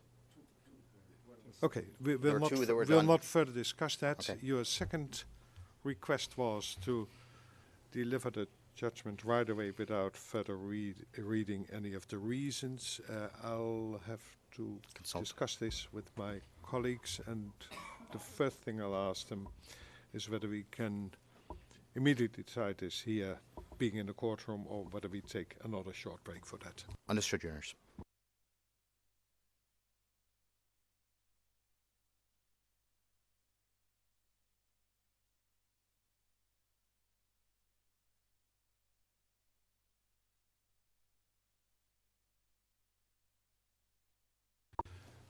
Okay, There we'll were two that were we'll done. not further discuss that. Okay. Your second request was to deliver the judgment right away without further reading any of the reasons. I'll have to discuss this with my colleagues, and the first thing I'll ask them is whether we can immediately decide this here, being in the courtroom, or whether we take another short break for that. Understood, Your Honors.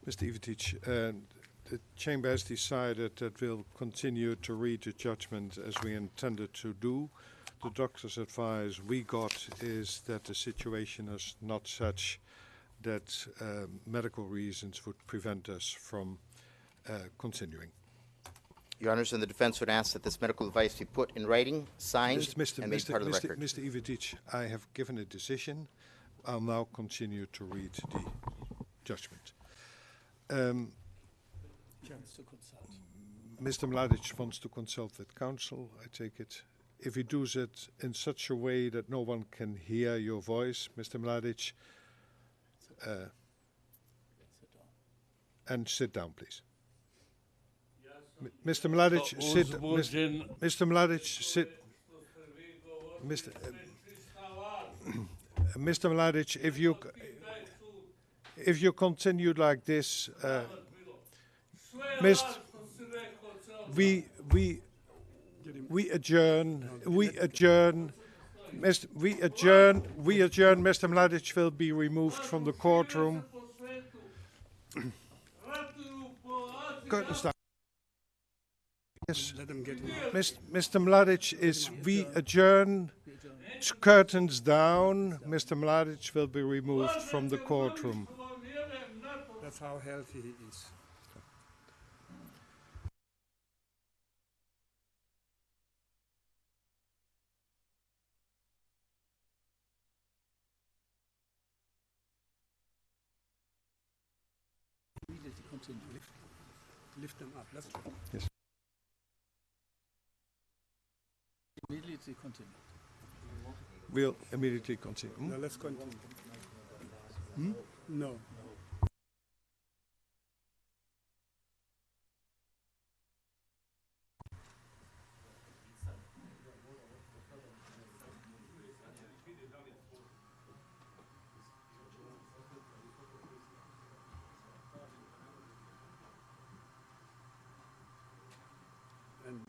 Mr. Ivetić, the Chamber has decided that we'll continue to read the judgment as we intended to do. The doctor's advice we got is that the situation is not such that medical reasons would prevent us from continuing. Your Honors, and the defense would ask that this medical advice be put in writing, signed, and made part of the record. Mr. Ivetić, I have given a decision. I'll now continue to read the judgment. Mr. Mladic wants to consult with counsel, I take it. If he does it in such a way that no one can hear your voice, Mr. Mladic, and sit down, please. Mr. Mladic, sit. Mr. Mladic, sit. Mr. Mladic, if you continue like this, we adjourn. Mr. Mladic will be removed from the courtroom. Curtains down. Yes, Mr. Mladic is. We adjourn. Curtains down. Mr. Mladic will be removed from the courtroom. That's how healthy he is. continue. Lift them up. Let's try. Yes. Immediately continue. We'll immediately continue. No, let's continue. No. And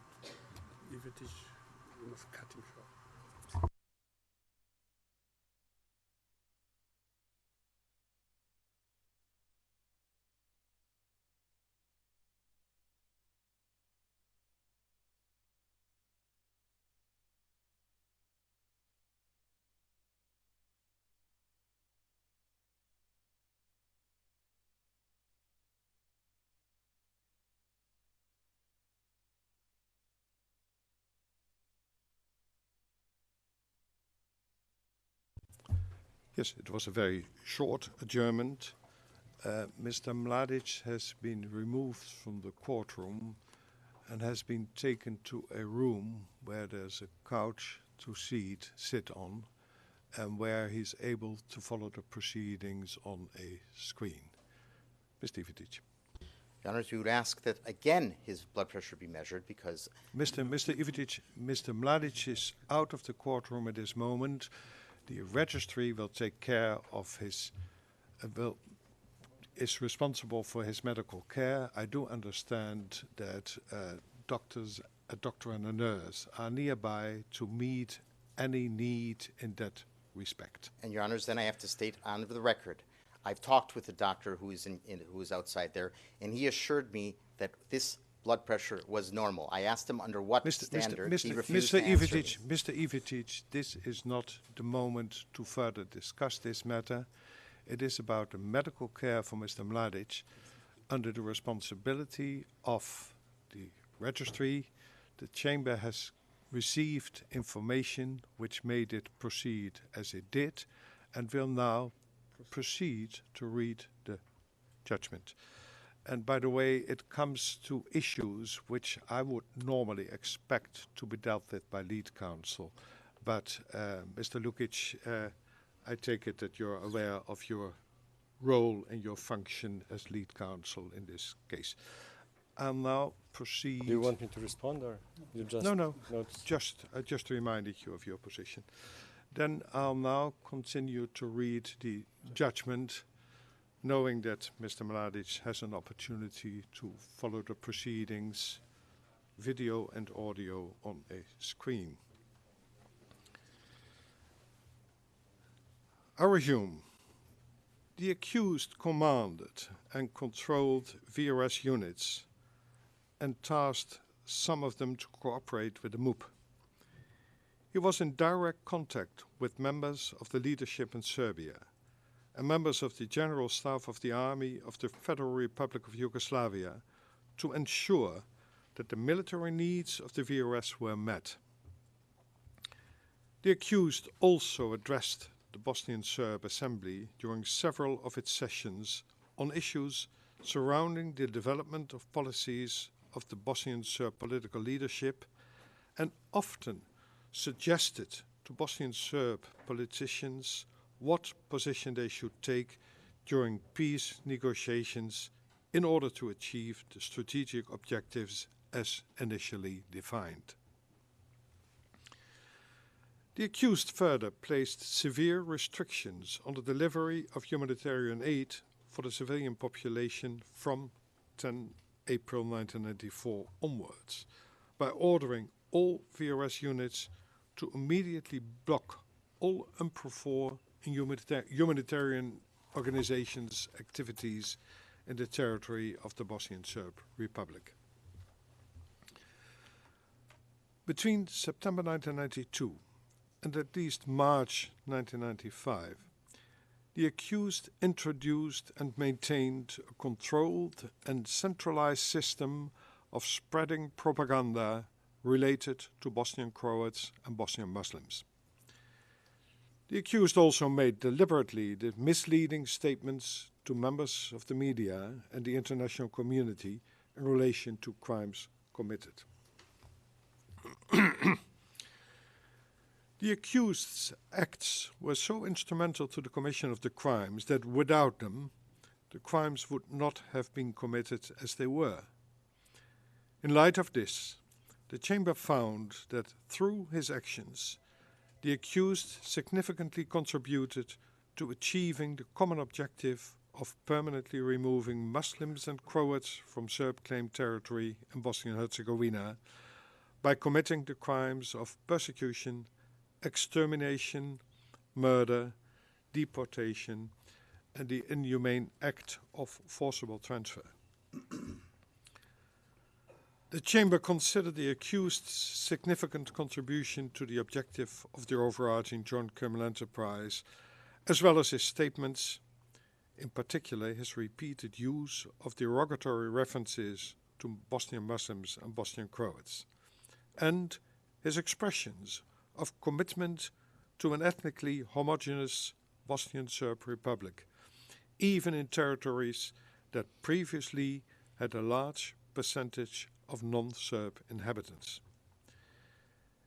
if it is, you must cut him short. Yes, it was a very short adjournment. Mr. Mladic has been removed from the courtroom and has been taken to a room where there's a couch to sit on and where he's able to follow the proceedings on a screen. Mr. Ivitic. Your Honors, we would ask that again his blood pressure be measured because Mr. Ivitic, Mr. Mladic is out of the courtroom at this moment. The registry will take care of his, is responsible for his medical care. I do understand that a doctor and a nurse are nearby to meet any need in that respect. And Your Honors, then I have to state on the record, I've talked with the doctor who is who is outside there, and he assured me that this blood pressure was normal. I asked him under what standard. He refused to answer me. Mr. Ivitic, this is not the moment to further discuss this matter. It is about the medical care for Mr. Mladic under the responsibility of the registry. The chamber has received information which made it proceed as it did and will now proceed to read the judgment. And by the way, it comes to issues which I would normally expect to be dealt with by lead counsel. But Mr. Lukic, I take it that you're aware of your role and your function as lead counsel in this case. I'll now proceed. Do you want me to respond or you just... No. I just reminded you of your position. Then I'll now continue to read the judgment, knowing that Mr. Mladic has an opportunity to follow the proceedings, video and audio on a screen. I resume. The accused commanded and controlled VRS units and tasked some of them to cooperate with the MUP. He was in direct contact with members of the leadership in Serbia and members of the General Staff of the Army of the Federal Republic of Yugoslavia to ensure that the military needs of the VRS were met. The accused also addressed the Bosnian Serb Assembly during several of its sessions on issues surrounding the development of policies of the Bosnian Serb political leadership and often suggested to Bosnian Serb politicians what position they should take during peace negotiations in order to achieve the strategic objectives as initially defined. The accused further placed severe restrictions on the delivery of humanitarian aid for the civilian population from 10 April 1994 onwards by ordering all VRS units to immediately block all UNPROFOR and humanitarian organizations' activities in the territory of the Bosnian Serb Republic. Between September 1992 and at least March 1995, the accused introduced and maintained a controlled and centralized system of spreading propaganda related to Bosnian Croats and Bosnian Muslims. The accused also made deliberately the misleading statements to members of the media and the international community in relation to crimes committed. The accused's acts were so instrumental to the commission of the crimes that without them, the crimes would not have been committed as they were. In light of this, the Chamber found that through his actions, the accused significantly contributed to achieving the common objective of permanently removing Muslims and Croats from Serb-claimed territory in Bosnia and Herzegovina by committing the crimes of persecution, extermination, murder, deportation, and the inhumane act of forcible transfer. The Chamber considered the accused's significant contribution to the objective of the overarching joint criminal enterprise, as well as his statements, in particular his repeated use of derogatory references to Bosnian Muslims and Bosnian Croats, and his expressions of commitment to an ethnically homogeneous Bosnian Serb republic, even in territories that previously had a large percentage of non-Serb inhabitants.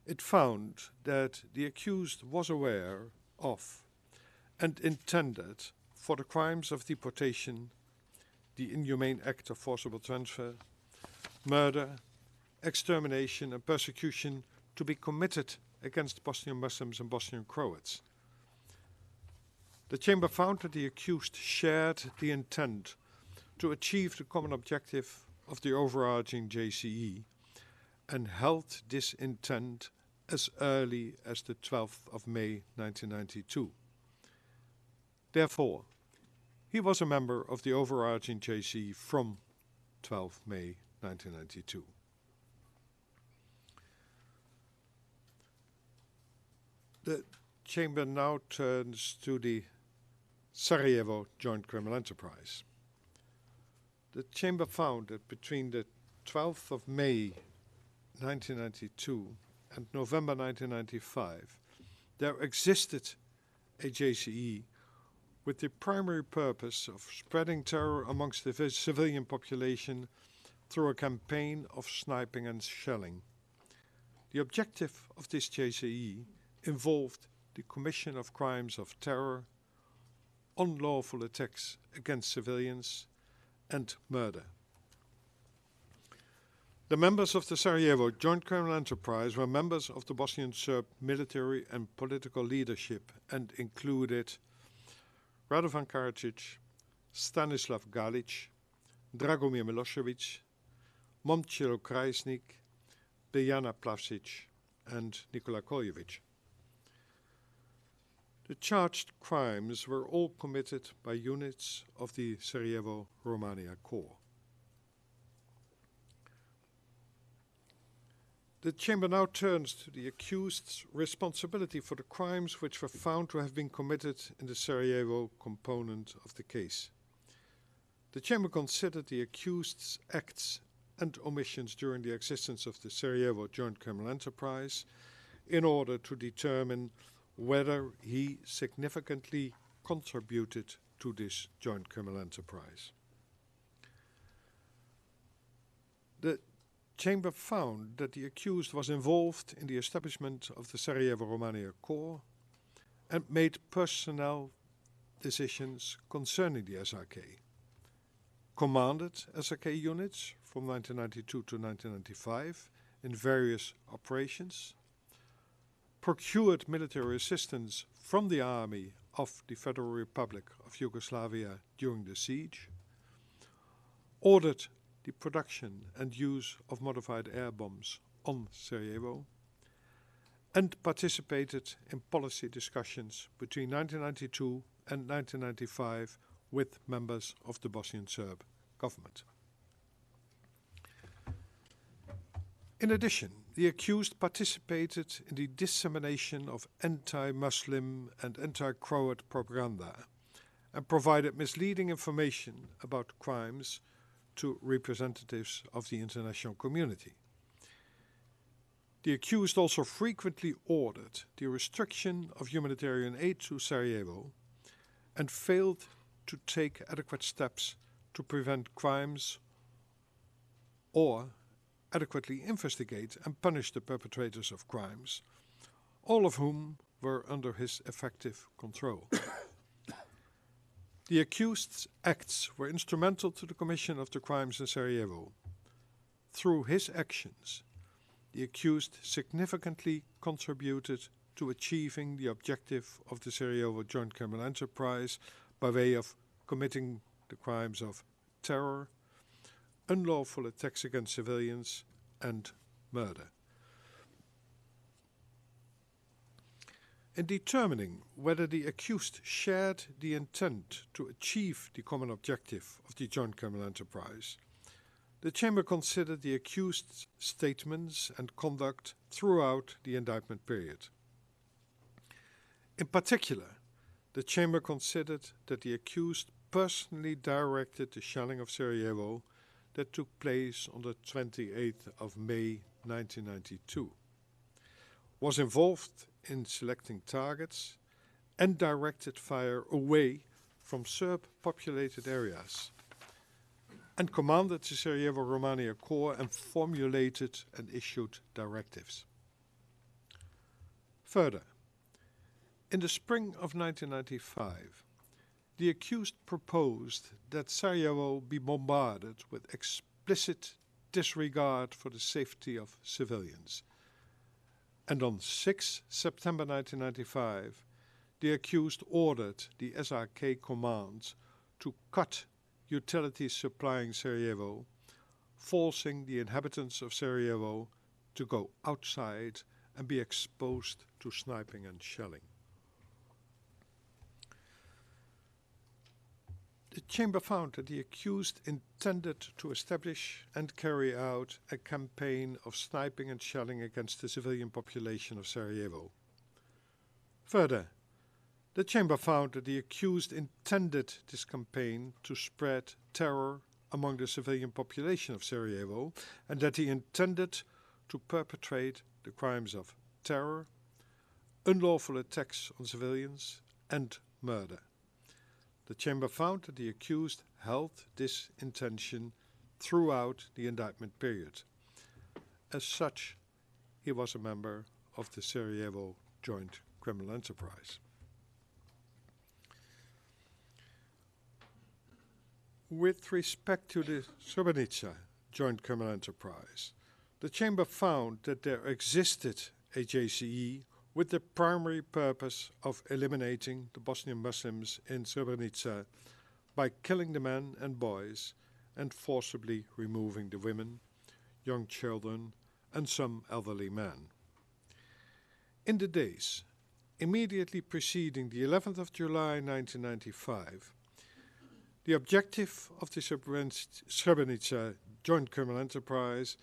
It found that the accused was aware of and intended for the crimes of deportation, the inhumane act of forcible transfer, murder, extermination and persecution to be committed against Bosnian Muslims and Bosnian Croats. The Chamber found that the accused shared the intent to achieve the common objective of the overarching JCE and held this intent as early as the 12th of May 1992. Therefore, he was a member of the overarching JCE from 12 May 1992. The Chamber now turns to the Sarajevo Joint Criminal Enterprise. The Chamber found that between the 12th of May 1992 and November 1995, there existed a JCE with the primary purpose of spreading terror amongst the civilian population through a campaign of sniping and shelling. The objective of this JCE involved the commission of crimes of terror, unlawful attacks against civilians, and murder. The members of the Sarajevo Joint Criminal Enterprise were members of the Bosnian Serb military and political leadership and included Radovan Karadzic, Stanislav Galic, Dragomir Milosevic, Momcilo Krajisnik, Biljana Plavšić, and Nikola Koljevic. The charged crimes were all committed by units of the Sarajevo-Romania Corps. The Chamber now turns to the accused's responsibility for the crimes which were found to have been committed in the Sarajevo component of the case. The Chamber considered the accused's acts and omissions during the existence of the Sarajevo Joint Criminal Enterprise in order to determine whether he significantly contributed to this joint criminal enterprise. The Chamber found that the accused was involved in the establishment of the Sarajevo-Romania Corps and made personnel decisions concerning the SRK, commanded SRK units from 1992 to 1995 in various operations, procured military assistance from the army of the Federal Republic of Yugoslavia during the siege, ordered the production and use of modified air bombs on Sarajevo, and participated in policy discussions between 1992 and 1995 with members of the Bosnian Serb government. In addition, the accused participated in the dissemination of anti-Muslim and anti-Croat propaganda and provided misleading information about crimes to representatives of the international community. The accused also frequently ordered the restriction of humanitarian aid to Sarajevo and failed to take adequate steps to prevent crimes or adequately investigate and punish the perpetrators of crimes, all of whom were under his effective control. The accused's acts were instrumental to the commission of the crimes in Sarajevo. Through his actions, the accused significantly contributed to achieving the objective of the Sarajevo Joint Criminal Enterprise by way of committing the crimes of terror, unlawful attacks against civilians, and murder. In determining whether the accused shared the intent to achieve the common objective of the Joint Criminal Enterprise, the Chamber considered the accused's statements and conduct throughout the indictment period. In particular, the Chamber considered that the accused personally directed the shelling of Sarajevo that took place on the 28th of May 1992, was involved in selecting targets and directed fire away from Serb-populated areas, and commanded the Sarajevo-Romania Corps and formulated and issued directives. Further, in the spring of 1995, the accused proposed that Sarajevo be bombarded with explicit disregard for the safety of civilians. And on 6 September 1995, the accused ordered the SRK command to cut utilities supplying Sarajevo, forcing the inhabitants of Sarajevo to go outside and be exposed to sniping and shelling. The Chamber found that the accused intended to establish and carry out a campaign of sniping and shelling against the civilian population of Sarajevo. Further, the Chamber found that the accused intended this campaign to spread terror among the civilian population of Sarajevo, and that he intended to perpetrate the crimes of terror, unlawful attacks on civilians, and murder. The Chamber found that the accused held this intention throughout the indictment period. As such, he was a member of the Sarajevo Joint Criminal Enterprise. With respect to the Srebrenica Joint Criminal Enterprise, the Chamber found that there existed a JCE with the primary purpose of eliminating the Bosnian Muslims in Srebrenica by killing the men and boys and forcibly removing the women, young children, and some elderly men. In the days immediately preceding the 11th of July 1995, the objective of the Srebrenica Joint Criminal Enterprise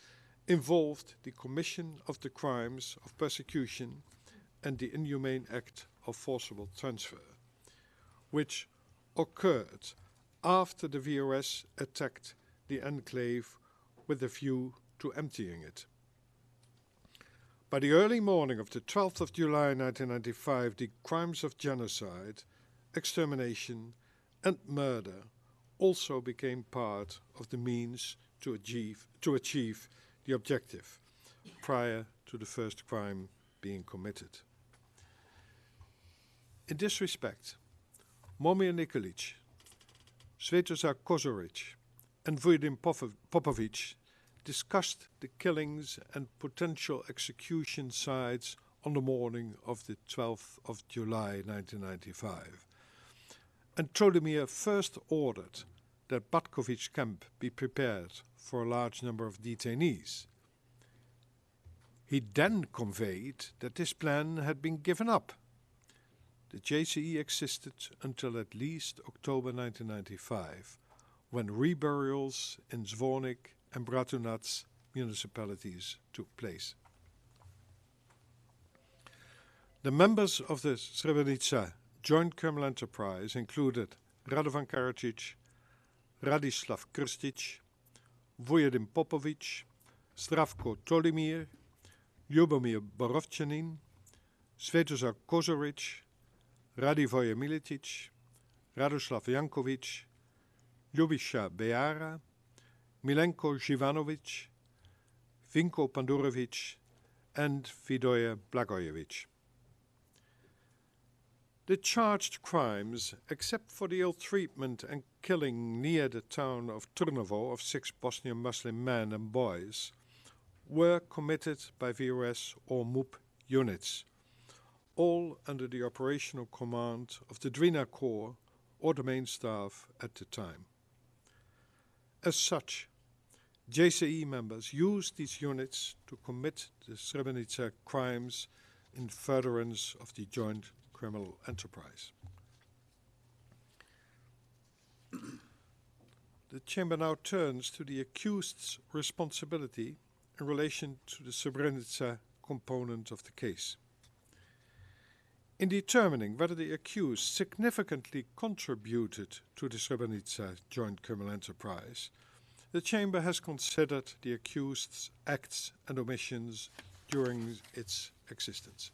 involved the commission of the crimes of persecution and the inhumane act of forcible transfer, which occurred after the VOS attacked the enclave with a view to emptying it. By the early morning of the 12th of July 1995, the crimes of genocide, extermination, and murder also became part of the means to achieve the objective prior to the first crime being committed. In this respect, Momir Nikolic, Svetozar Kozoric, and Vujadin Popovic discussed the killings and potential execution sites on the morning of the 12th of July 1995. And Trodomir first ordered that Batkovic camp be prepared for a large number of detainees. He then conveyed that this plan had been given up. The JCE existed until at least October 1995, when reburials in Zvornik and Bratunac municipalities took place. The members of the Srebrenica Joint Criminal Enterprise included Radovan Karadzic, Radislav Krstic, Vujadin Popovic, Zdravko Tolimir, Ljubomir Borovčanin, Svetozar Kozoric, Radivoje Militic, Radoslav Jankovic, Ljubiša Beara, Milenko Živanovic, Vinko Pandurovic, and Vidoje Blagojevic. The charged crimes, except for the ill treatment and killing near the town of Trnovo of 6 Bosnian Muslim men and boys, were committed by VRS or MUP units, all under the operational command of the Drina Corps or the main staff at the time. As such, JCE members used these units to commit the Srebrenica crimes in furtherance of the joint criminal enterprise. The Chamber now turns to the accused's responsibility in relation to the Srebrenica component of the case. In determining whether the accused significantly contributed to the Srebrenica joint criminal enterprise, the Chamber has considered the accused's acts and omissions during its existence.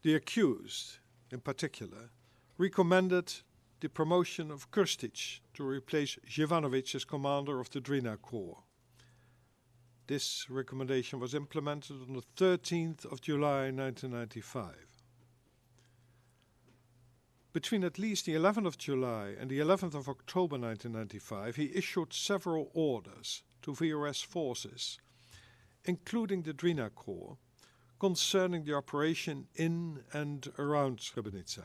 The accused, in particular, recommended the promotion of Krstic to replace Živanovic as commander of the Drina Corps. This recommendation was implemented on the 13th of July 1995. Between at least the 11th of July and the 11th of October 1995, he issued several orders to VRS forces, including the Drina Corps, concerning the operation in and around Srebrenica.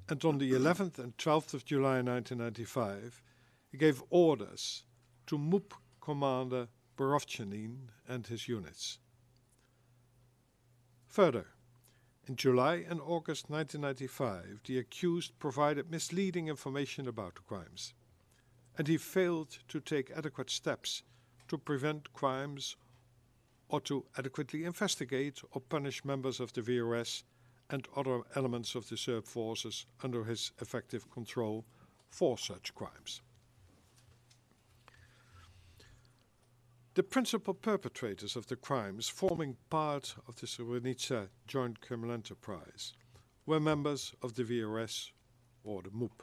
And on the 11th and 12th of July 1995, he gave orders to MUP commander Borovchanin and his units. Further, in July and August 1995, the accused provided misleading information about the crimes, and he failed to take adequate steps to prevent crimes or to adequately investigate or punish members of the VRS and other elements of the Serb forces under his effective control for such crimes. The principal perpetrators of the crimes forming part of the Srebrenica joint criminal enterprise were members of the VRS or the MUP.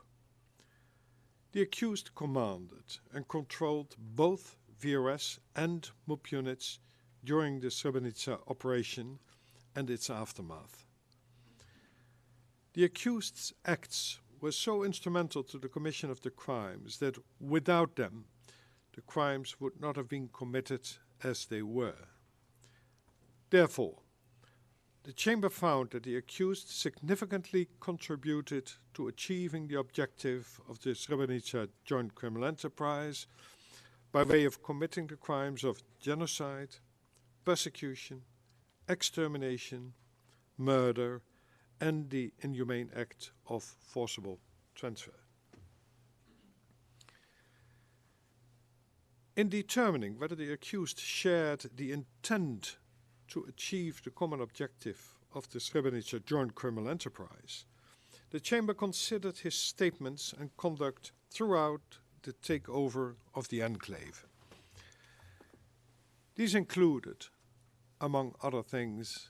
The accused commanded and controlled both VRS and MUP units during the Srebrenica operation and its aftermath. The accused's acts were so instrumental to the commission of the crimes that without them, the crimes would not have been committed as they were. Therefore, the Chamber found that the accused significantly contributed to achieving the objective of the Srebrenica joint criminal enterprise by way of committing the crimes of genocide, persecution, extermination, murder, and the inhumane act of forcible transfer. In determining whether the accused shared the intent to achieve the common objective of the Srebrenica joint criminal enterprise, the Chamber considered his statements and conduct throughout the takeover of the enclave. These included, among other things,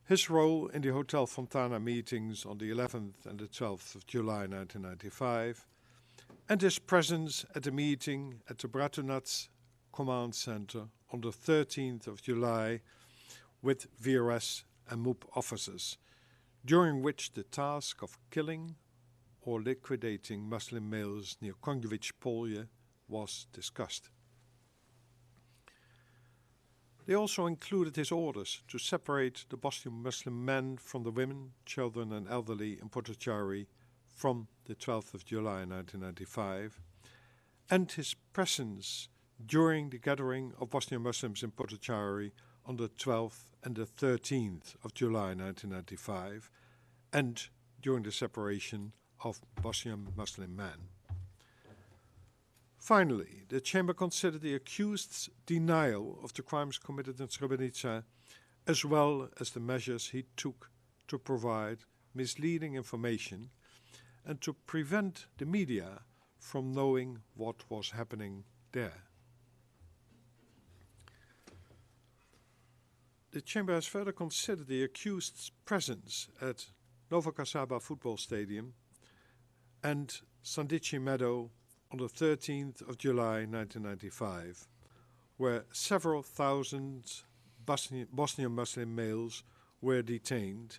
his role in the Hotel Fontana meetings on the 11th and the 12th of July 1995, and his presence at the meeting at the Bratunac Command Center on the 13th of July with VRS and MUP officers, during which the task of killing or liquidating Muslim males near Konjovic Polje was discussed. They also included his orders to separate the Bosnian Muslim men from the women, children and elderly in Potocari from the 12th of July 1995, and his presence during the gathering of Bosnian Muslims in Potocari on the 12th and the 13th of July 1995, and during the separation of Bosnian Muslim men. Finally, the Chamber considered the accused's denial of the crimes committed in Srebrenica, as well as the measures he took to provide misleading information and to prevent the media from knowing what was happening there. The Chamber has further considered the accused's presence at Nova Kasaba Football Stadium, and Sandici Meadow on the 13th of July 1995, where several thousand Bosnian Muslim males were detained,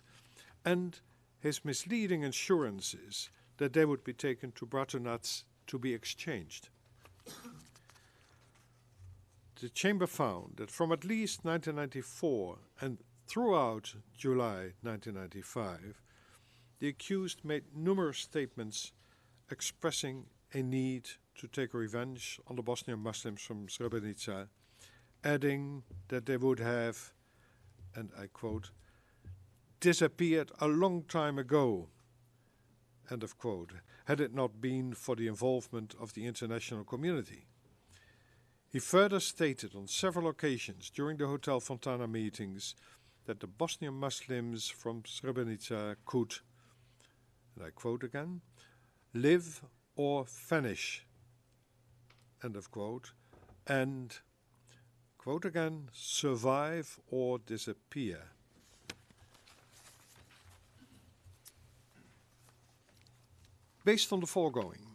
and his misleading assurances that they would be taken to Bratunac to be exchanged. The Chamber found that from at least 1994 and throughout July 1995, the accused made numerous statements expressing a need to take revenge on the Bosnian Muslims from Srebrenica, adding that they would have, and I quote, disappeared a long time ago, end of quote, had it not been for the involvement of the international community. He further stated on several occasions during the Hotel Fontana meetings that the Bosnian Muslims from Srebrenica could, and I quote again, live or vanish, end of quote, and, quote again, survive or disappear. Based on the foregoing,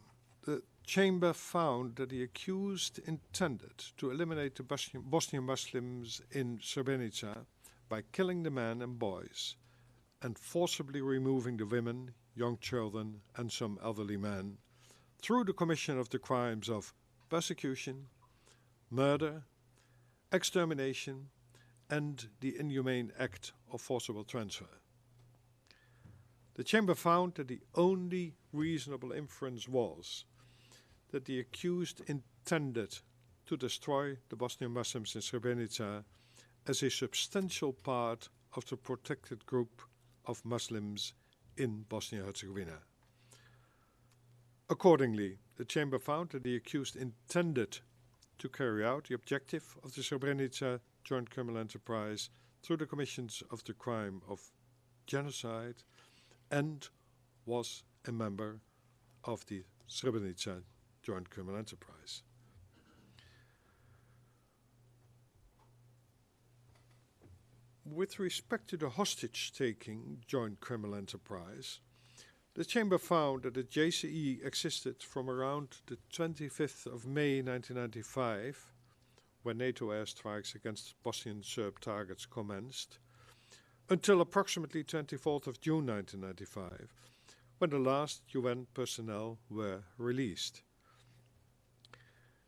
the Chamber found that the accused intended to eliminate the Bosnian Muslims in Srebrenica by killing the men and boys and forcibly removing the women, young children and some elderly men through the commission of the crimes of persecution, murder, extermination and the inhumane act of forcible transfer. The Chamber found that the only reasonable inference was that the accused intended to destroy the Bosnian Muslims in Srebrenica as a substantial part of the protected group of Muslims in Bosnia-Herzegovina. Accordingly, the Chamber found that the accused intended to carry out the objective of the Srebrenica Joint Criminal Enterprise through the commissions of the crime of genocide and was a member of the Srebrenica Joint Criminal Enterprise. With respect to the hostage-taking Joint Criminal Enterprise, the Chamber found that the JCE existed from around the 25th of May 1995, when NATO airstrikes against Bosnian Serb targets commenced, until approximately 24th of June 1995, when the last UN personnel were released.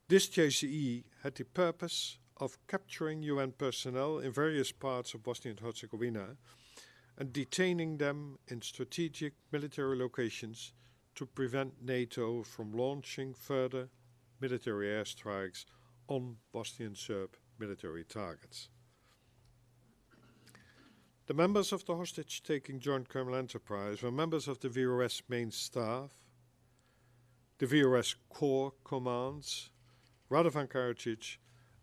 This JCE had the purpose of capturing UN personnel in various parts of Bosnia and Herzegovina and detaining them in strategic military locations to prevent NATO from launching further military airstrikes on Bosnian Serb military targets. The members of the hostage-taking Joint Criminal Enterprise were members of the VRS main staff, the VRS Corps commands, Radovan Karadzic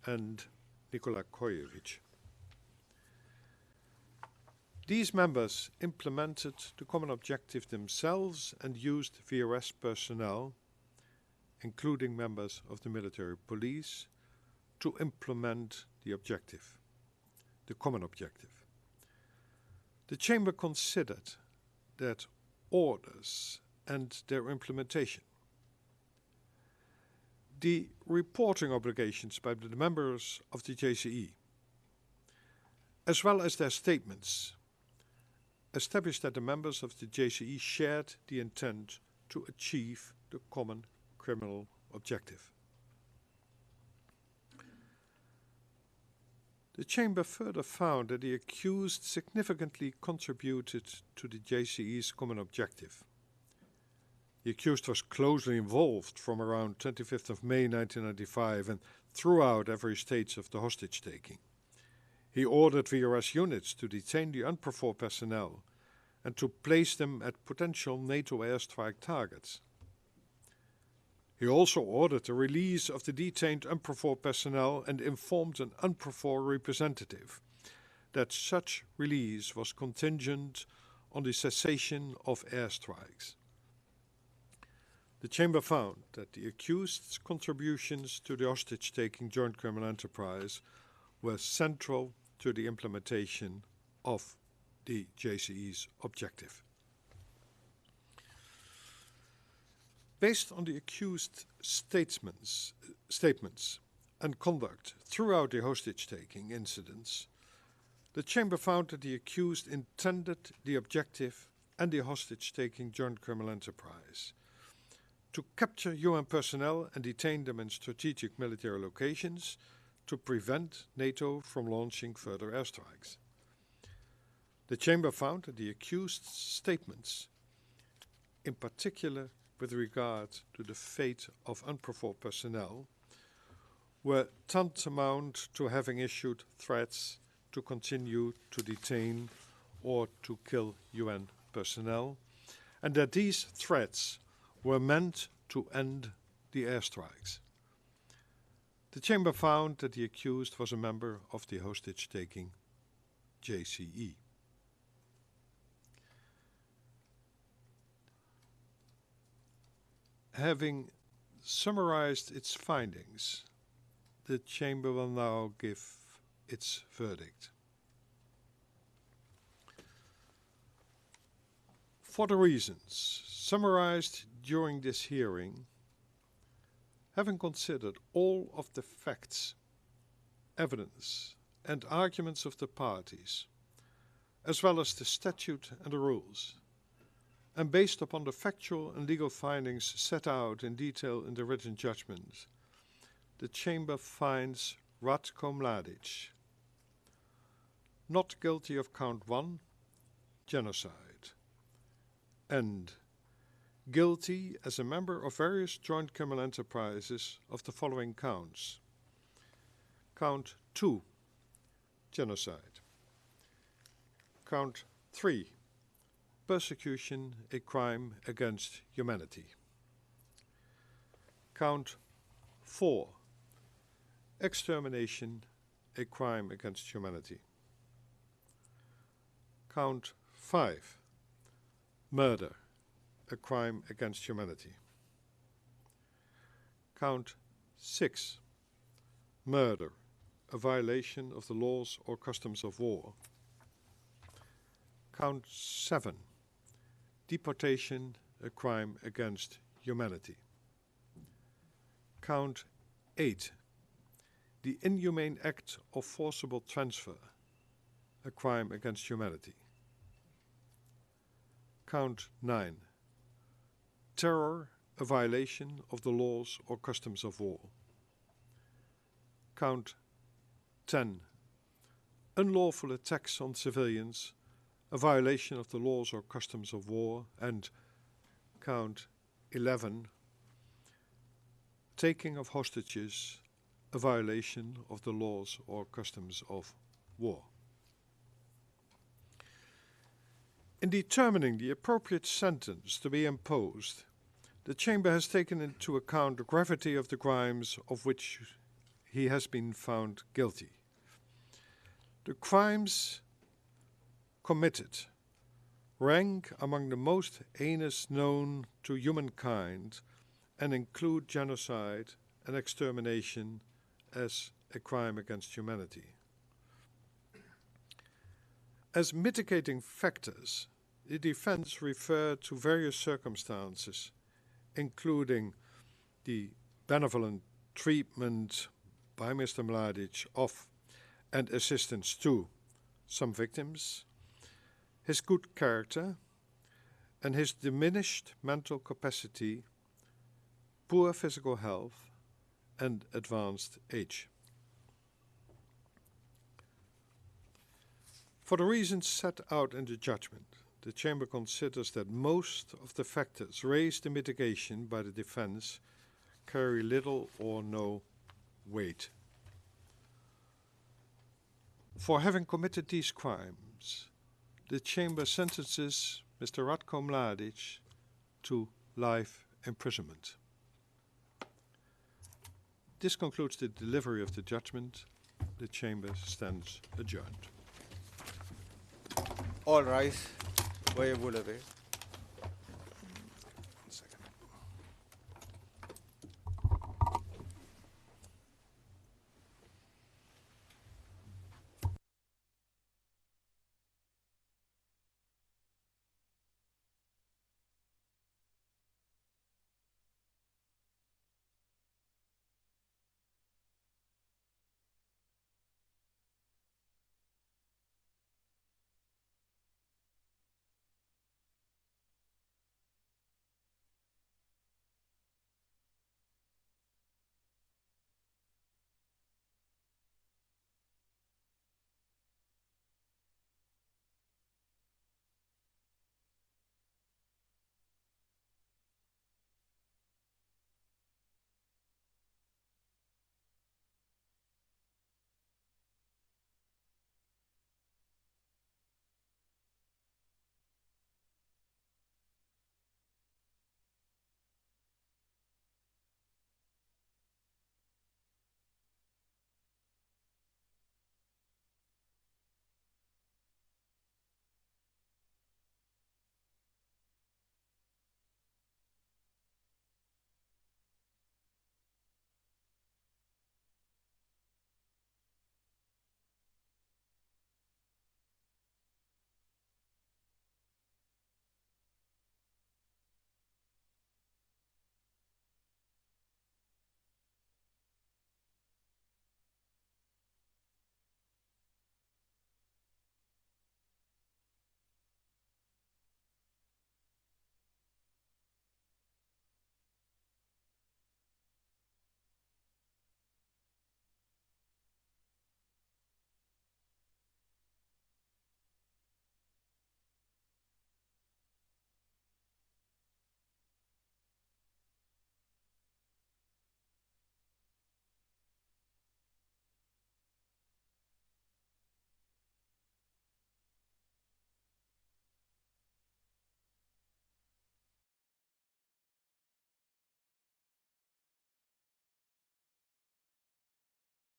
and Nikola Kojevic. These members implemented the common objective themselves and used VRS personnel, including members of the military police, to implement the objective, the common objective. The Chamber considered that orders and their implementation, the reporting obligations by the members of the JCE, as well as their statements, established that the members of the JCE shared the intent to achieve the common criminal objective. The Chamber further found that the accused significantly contributed to the JCE's common objective. The accused was closely involved from around 25th of May 1995 and throughout every stage of the hostage-taking. He ordered VRS units to detain the UNPROFOR personnel and to place them at potential NATO airstrike targets. He also ordered the release of the detained UNPROFOR personnel and informed an UNPROFOR representative that such release was contingent on the cessation of airstrikes. The Chamber found that the accused's contributions to the hostage-taking Joint Criminal Enterprise were central to the implementation of the JCE's objective. Based on the accused statements and conduct throughout the hostage-taking incidents, the Chamber found that the accused intended the objective and the hostage-taking joint criminal enterprise to capture UN personnel and detain them in strategic military locations to prevent NATO from launching further airstrikes. The Chamber found that the accused's statements, in particular with regard to the fate of UNPROFOR personnel, were tantamount to having issued threats to continue to detain or to kill UN personnel, and that these threats were meant to end the airstrikes. The Chamber found that the accused was a member of the hostage-taking JCE. Having summarized its findings, the Chamber will now give its verdict. For the reasons summarized during this hearing, having considered all of the facts, evidence, and arguments of the parties, as well as the statute and the rules, and based upon the factual and legal findings set out in detail in the written judgment, the Chamber finds Ratko Mladic not guilty of count 1, genocide, and guilty as a member of various joint criminal enterprises of the following counts. Count 2, genocide. Count 3, persecution, a crime against humanity. Count 4, extermination, a crime against humanity. Count 5, murder, a crime against humanity. Count 6, murder, a violation of the laws or customs of war. Count 7, deportation, a crime against humanity. Count 8, the inhumane act of forcible transfer, a crime against humanity. Count 9, terror, a violation of the laws or customs of war. Count 10, unlawful attacks on civilians, a violation of the laws or customs of war. And count 11, taking of hostages, a violation of the laws or customs of war. In determining the appropriate sentence to be imposed, the Chamber has taken into account the gravity of the crimes of which he has been found guilty. The crimes committed rank among the most heinous known to humankind and include genocide and extermination as a crime against humanity. As mitigating factors, the defense referred to various circumstances, including the benevolent treatment by Mr. Mladic of and assistance to some victims, his good character, and his diminished mental capacity, poor physical health, and advanced age. For the reasons set out in the judgment, the Chamber considers that most of the factors raised in mitigation by the defense carry little or no weight. For having committed these crimes, the Chamber sentences Mr. Ratko Mladic to life imprisonment. This concludes the delivery of the judgment. The Chamber stands adjourned. All rise. Veuillez vous lever.